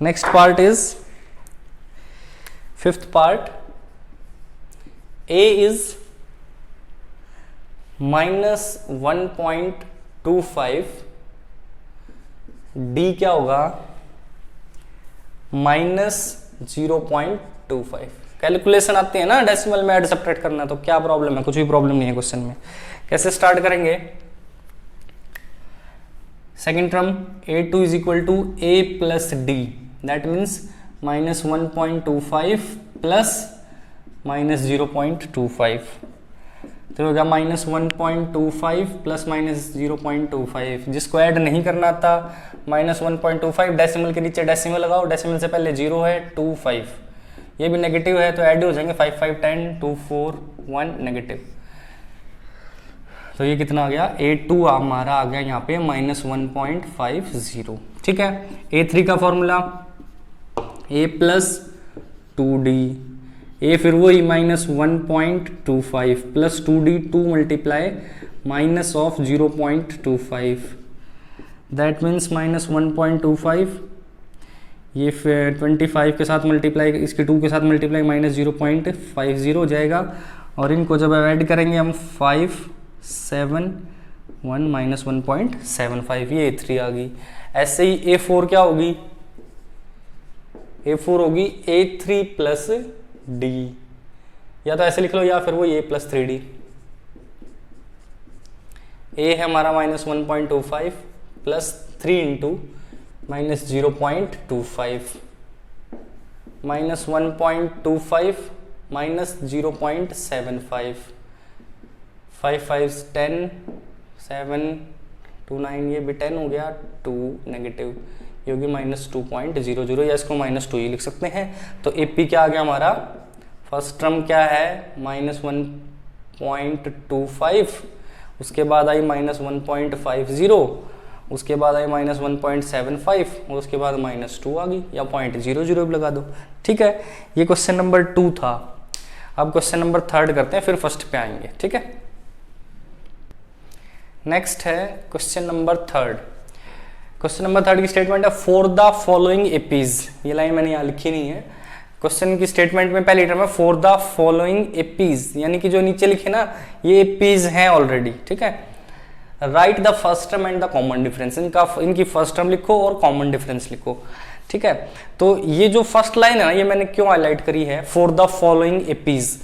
Next part is fifth part, A is -1.25, D क्या होगा -0.25। कैलकुलेशन आती है ना डेसिमल में ऐड सब्ट्रैक्ट करना, तो क्या प्रॉब्लम है, कुछ भी प्रॉब्लम नहीं है क्वेश्चन में। कैसे स्टार्ट करेंगे, second term A2 is equal to A plus d, that means -1.25 plus -0.25, तो होगा -1.25 प्लस -0.25। जिसको ऐड नहीं करना था -1.25 डेसिमल के नीचे डेसिमल लगाओ, डेसिमल से पहले 0 है 25, ये भी नेगेटिव है तो ऐड हो जाएंगे 5 5 10 2 4 1 नेगेटिव। तो ये कितना आ गया A2 हमारा आ गया यहाँ पे -1.50। ठीक है। A3 का formula A plus 2D, A फिर वही -1.25 plus 2D, 2 multiply minus of 0.25, that means -1.25, ये फिर 25 के साथ मल्टीप्लाई, इसके 2 के साथ मल्टीप्लाई -0.50 हो जाएगा, और इनको जब ऐड करेंगे हम 5 7 1 -1.75, ये A3 आ गई। ऐसे ही A4 क्या होगी, A4 होगी A3 प्लस D, या तो ऐसे लिख लो या फिर वो A प्लस 3D। A है हमारा -1.25 प्लस 3 इंटू -0.25, -1.25 -0.75, 5 5 10 7 2 9, ये भी 10 हो गया, 2 नेगेटिव, ये होगी -2.00, या इसको -2 ही लिख सकते हैं। तो AP क्या आ गया हमारा, फर्स्ट टर्म क्या है -1.25, उसके बाद आई -1.50, उसके बाद आई -1.75, और उसके बाद -2 आ गई, या 0.00 भी लगा दो। ठीक है, ये क्वेश्चन नंबर 2 था। अब क्वेश्चन नंबर 3 करते हैं, फिर फर्स्ट पे आएंगे। ठीक है, नेक्स्ट है क्वेश्चन नंबर 3। क्वेश्चन नंबर 3 की स्टेटमेंट है फॉर द फॉलोइंग एपीज, ये लाइन मैंने यहाँ लिखी नहीं है। क्वेश्चन की स्टेटमेंट में पहली टर्म है फॉर द फॉलोइंग एपीज, यानी कि जो नीचे लिखे ना ये एपीज हैं ऑलरेडी। ठीक है, right the first term and the common difference, इनकी फर्स्ट टर्म लिखो और कॉमन डिफरेंस लिखो, ठीक है। तो ये जो फर्स्ट लाइन है ना, ये मैंने क्यों हाईलाइट करी है, फॉर द फॉलोइंग एपीज,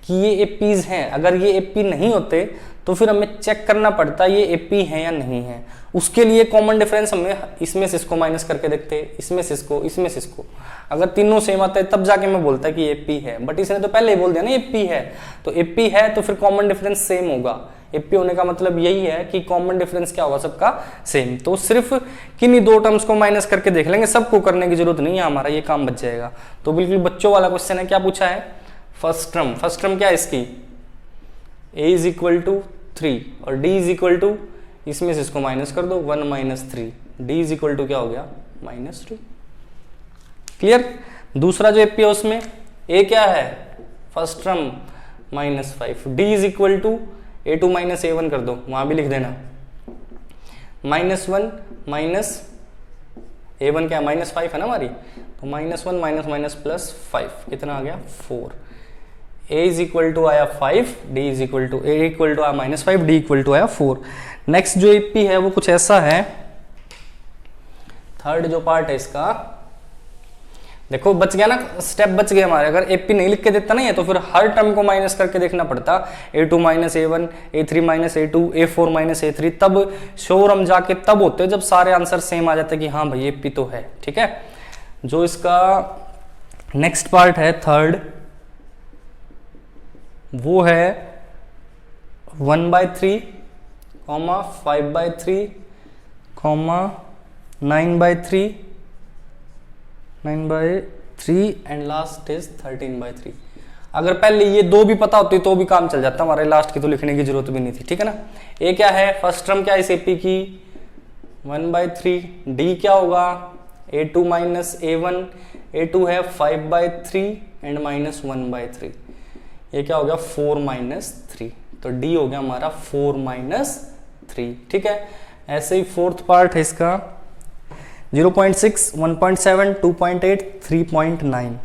कि ये एपीज हैं। अगर ये एपी नहीं होते तो फिर हमें चेक करना पड़ता ये एपी है या नहीं है। उसके लिए कॉमन डिफरेंस हमें इसमें से इसको माइनस करके देखते, इसमें से इसको, इसमें से इसको, अगर तीनों सेम आते हैं तब जाके मैं बोलता कि एपी है, बट इसने तो पहले ही बोल दिया ना एपी है, तो एपी है तो फिर कॉमन डिफरेंस सेम होगा। एपी होने का मतलब यही है कि कॉमन डिफरेंस क्या होगा, सबका सेम। तो सिर्फ किन्हीं दो टर्म्स को माइनस करके देख लेंगे, सबको करने की जरूरत नहीं है, हमारा ये काम बच जाएगा। तो बिल्कुल बच्चों वाला क्वेश्चन है, क्या पूछा है, फर्स्ट टर्म क्या है इसकी, a इज इक्वल टू 3 और d इज इक्वल टू, इसमें से इसको माइनस कर दो 1 minus 3, d is equal to क्या हो गया -2। क्लियर। दूसरा जो एपी है उसमें a क्या है, first term -5, d is equal to a2 minus a1 कर दो, वहां भी लिख देना -1 माइनस a1 क्या है -5 है ना हमारी, तो -1 माइनस प्लस 5 कितना आ गया 4। a इज इक्वल टू आया 5, d is equal to a equal to आया -5, d इक्वल टू आया 4। नेक्स्ट जो एपी है वो कुछ ऐसा है, थर्ड जो पार्ट है इसका, देखो बच गया ना, स्टेप बच गए हमारे। अगर एपी नहीं लिख के देता नहीं है तो फिर हर टर्म को माइनस करके देखना पड़ता, a2 minus a1, a3 minus a2, a4 minus a3, तब श्योर हम जाके तब होते जब सारे आंसर सेम आ जाते कि हाँ भाई एपी तो है, ठीक है। जो इसका नेक्स्ट पार्ट है थर्ड, वो है 1/3, 5/3, 9/3 एंड लास्ट इज 13/3। अगर पहले ये दो भी पता होती तो भी काम चल जाता हमारे, लास्ट की तो लिखने की जरूरत भी नहीं थी, ठीक है ना। ए क्या है, फर्स्ट टर्म क्या है इस एपी की 1/3, डी क्या होगा a2 माइनस a1, a2 है 5/3 एंड -1/3, ये क्या हो गया 4-3, तो d हो गया हमारा 4-3, ठीक है। ऐसे ही फोर्थ पार्ट है इसका 0.6, 1.7, 2.8, 3.9,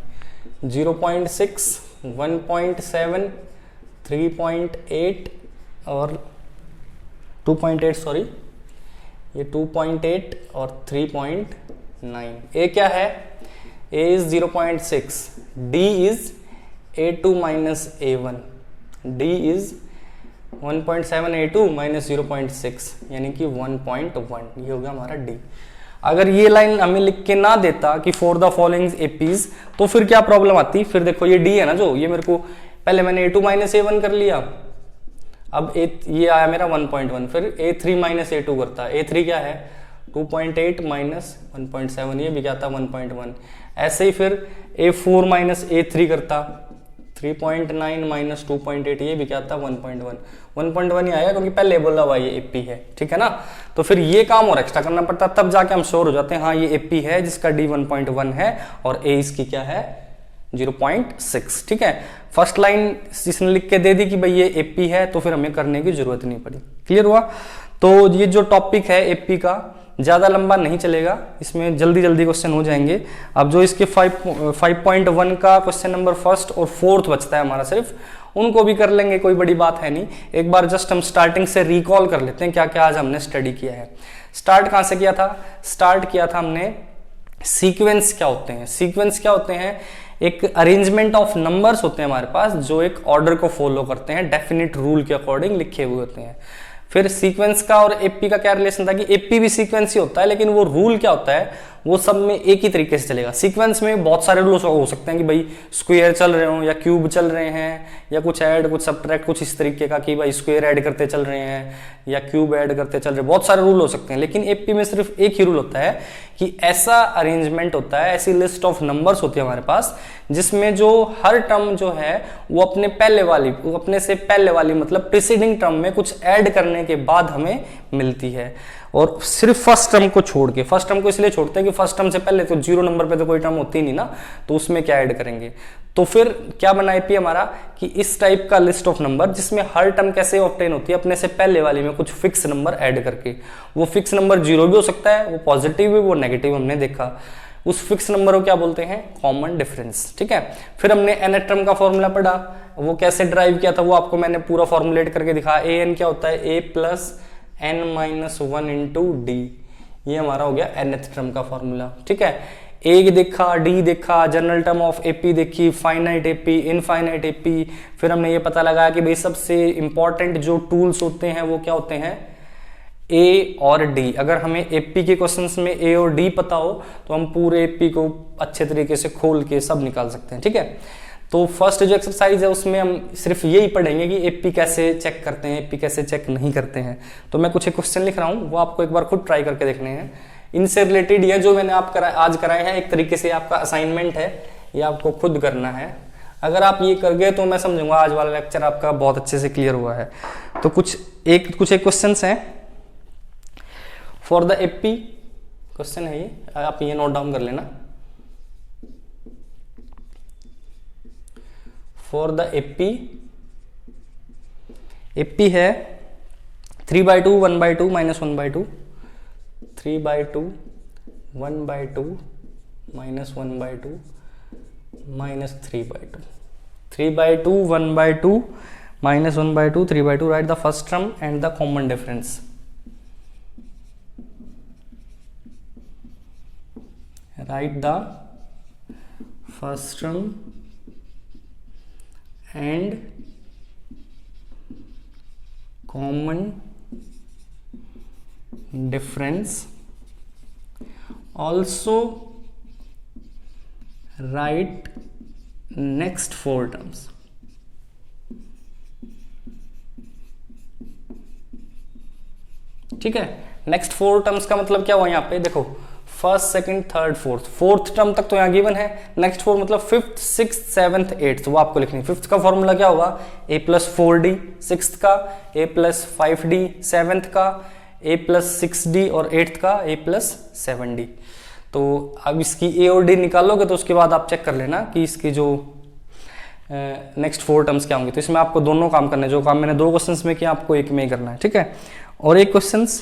0.6, 1.7, 3.8 और 2.8, सॉरी ये 2.8 और 3.9। ए क्या है, a is 0.6, d is a2 minus a1, d is 1.7 a2 minus 0.6 यानी कि 1.1, ये हो गया हमारा d। अगर ये लाइन हमें लिख के ना देता कि फॉर द फॉलोइंग एपीज, तो फिर क्या प्रॉब्लम आती, फिर देखो ये d है ना, जो ये मेरे को पहले मैंने a2 माइनस a1 कर लिया, अब ये आया मेरा 1.1, फिर a3 माइनस a2 करता है, a3 क्या है 2.8 माइनस 1.7, ये भी क्या था 1.1। ऐसे ही फिर a4 माइनस a3 करता 3.9 माइनस 2.8, ये भी क्या था 1.1 ही आया क्योंकि पहले बोला हुआ ये एपी है, ठीक है ना। तो फिर ये काम और एक्स्ट्रा करना पड़ता, तब जाके हम श्योर हो जाते हैं हाँ ये एपी है जिसका d 1.1 है और a इसकी क्या है 0.6, ठीक है। फर्स्ट लाइन इसने लिख के दे दी कि भाई ये एपी है, तो फिर हमें करने की जरूरत नहीं पड़ी। क्लियर हुआ। तो ये जो टॉपिक है एपी का ज़्यादा लंबा नहीं चलेगा, इसमें जल्दी जल्दी क्वेश्चन हो जाएंगे। अब जो इसके 5.1 का क्वेश्चन नंबर फर्स्ट और फोर्थ बचता है हमारा, सिर्फ उनको भी कर लेंगे, कोई बड़ी बात है नहीं। एक बार जस्ट हम स्टार्टिंग से रिकॉल कर लेते हैं क्या क्या आज हमने स्टडी किया है। स्टार्ट कहाँ से किया था, स्टार्ट किया था हमने सीक्वेंस क्या होते हैं। सीक्वेंस क्या होते हैं, एक अरेंजमेंट ऑफ नंबर्स होते हैं हमारे पास जो एक ऑर्डर को फॉलो करते हैं, डेफिनेट रूल के अकॉर्डिंग लिखे हुए होते हैं। फिर सीक्वेंस का और एपी का क्या रिलेशन था कि एपी भी सीक्वेंस ही होता है, लेकिन वो रूल क्या होता है वो सब में एक ही तरीके से चलेगा। सीक्वेंस में बहुत सारे रूल्स हो सकते हैं कि भाई स्क्वायर चल रहे हो या क्यूब चल रहे हैं या कुछ ऐड कुछ सब्ट्रैक्ट कुछ इस तरीके का कि भाई स्क्वायर ऐड करते चल रहे हैं या क्यूब ऐड करते चल रहे हैं, बहुत सारे रूल हो सकते हैं। लेकिन एपी में सिर्फ एक ही रूल होता है कि ऐसा अरेंजमेंट होता है, ऐसी लिस्ट ऑफ नंबर्स होती है हमारे पास जिसमें जो हर टर्म जो है वो अपने से पहले वाली मतलब प्रीसीडिंग टर्म में कुछ ऐड करने के बाद हमें मिलती है। और सिर्फ फर्स्ट टर्म को छोड़ के, फर्स्ट टर्म को इसलिए छोड़ते हैं कि फर्स्ट टर्म से पहले तो 0 नंबर पे तो कोई टर्म होती नहीं ना, तो उसमें क्या ऐड करेंगे। तो फिर क्या बना एपी हमारा कि इस टाइप का लिस्ट ऑफ नंबर जिसमें हर टर्म कैसे ऑब्टेन होती है, अपने से पहले वाली में कुछ फिक्स नंबर ऐड करके। वो फिक्स नंबर 0 भी हो सकता है, वो पॉजिटिव भी, वो नेगेटिव हमने देखा। उस फिक्स नंबर को क्या बोलते हैं, कॉमन डिफरेंस, ठीक है। फिर हमने nth टर्म का फॉर्मूला पढ़ा, वो कैसे ड्राइव किया था वो आपको मैंने पूरा फॉर्मुलेट करके दिखाया। an क्या होता है, a plus n-1 into D, ये हमारा हो गया nth टर्म का फॉर्मूला। ठीक है, ए देखा, डी देखा, जनरल टर्म ऑफ एपी देखी, फाइनाइट एपी, इनफाइनाइट एपी, फिर हमने ये पता लगाया कि भाई सबसे इंपॉर्टेंट जो टूल्स होते हैं वो क्या होते हैं, ए और डी। अगर हमें एपी के क्वेश्चंस में ए और डी पता हो तो हम पूरे एपी को अच्छे तरीके से खोल के सब निकाल सकते हैं। ठीक है, तो फर्स्ट जो एक्सरसाइज है उसमें हम सिर्फ यही पढ़ेंगे कि एपी कैसे चेक करते हैं, एपी कैसे चेक नहीं करते हैं। तो मैं कुछ एक क्वेश्चन लिख रहा हूँ, वो आपको एक बार खुद ट्राई करके देखने हैं। इनसे रिलेटेड ये जो मैंने आज कराए हैं एक तरीके से आपका असाइनमेंट है, ये आपको खुद करना है। अगर आप ये कर गए तो मैं समझूंगा आज वाला लेक्चर आपका बहुत अच्छे से क्लियर हुआ है। तो कुछ एक क्वेश्चन हैं फॉर द एपी, क्वेश्चन है ये, आप ये नोट डाउन कर लेना। फॉर द एपी, एपी है 3/2, 1/2, -1/2, 3/2, 1/2, -1/2, -3/2, 3/2, 1/2, -1/2, 3/2. Write the first term and the common difference. Write the first term and common difference. Also write next 4 terms. ठीक है, नेक्स्ट 4 टर्म्स का मतलब क्या हुआ यहाँ पे, देखो first, second, third, fourth term तक तो यहाँ गिवन है। नेक्स्ट 4 मतलब 5th, 6th, 7th, 8th, वो आपको लिखनी है। 5th का फॉर्मूला क्या होगा, a+4d, 6th का a+5d, 7th का a+6d और 8th का a+7d। तो अब इसकी a और d निकालोगे तो उसके बाद आप चेक कर लेना कि इसकी जो नेक्स्ट 4 टर्म्स क्या होंगे। तो इसमें आपको दोनों काम करने हैं, जो काम मैंने 2 क्वेश्चंस में किया आपको एक में ही करना है। ठीक है, और एक क्वेश्चंस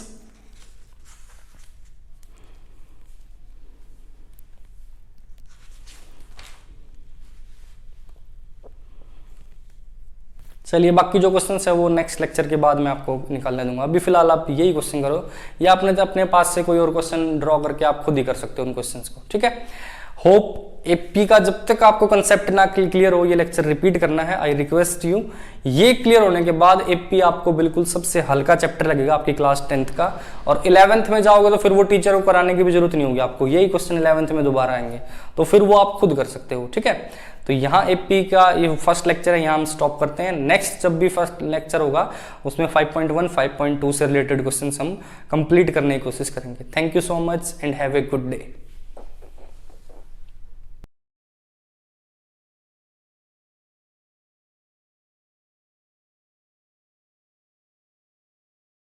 चलिए, बाकी जो क्वेश्चंस है वो नेक्स्ट लेक्चर के बाद मैं आपको निकालने दूंगा। अभी फिलहाल आप यही क्वेश्चन करो, या आपने तो अपने पास से कोई और क्वेश्चन ड्रॉ करके आप खुद ही कर सकते हो उन क्वेश्चंस को। ठीक है, होप एपी का जब तक आपको कंसेप्ट ना क्लियर हो ये लेक्चर रिपीट करना है। आई रिक्वेस्ट यू, ये क्लियर होने के बाद एपी आपको बिल्कुल सबसे हल्का चैप्टर लगेगा आपकी क्लास 10th का। और 11th में जाओगे तो फिर वो टीचर को कराने की भी जरूरत नहीं होगी आपको, यही क्वेश्चन 11th में दोबारा आएंगे तो फिर वो आप खुद कर सकते हो। ठीक है, तो यहाँ एपी का ये फर्स्ट लेक्चर है, यहाँ हम स्टॉप करते हैं। नेक्स्ट जब भी फर्स्ट लेक्चर होगा उसमें 5.1, 5.2 से रिलेटेड क्वेश्चन हम कंप्लीट करने की कोशिश करेंगे। Thank you so much and have a good day.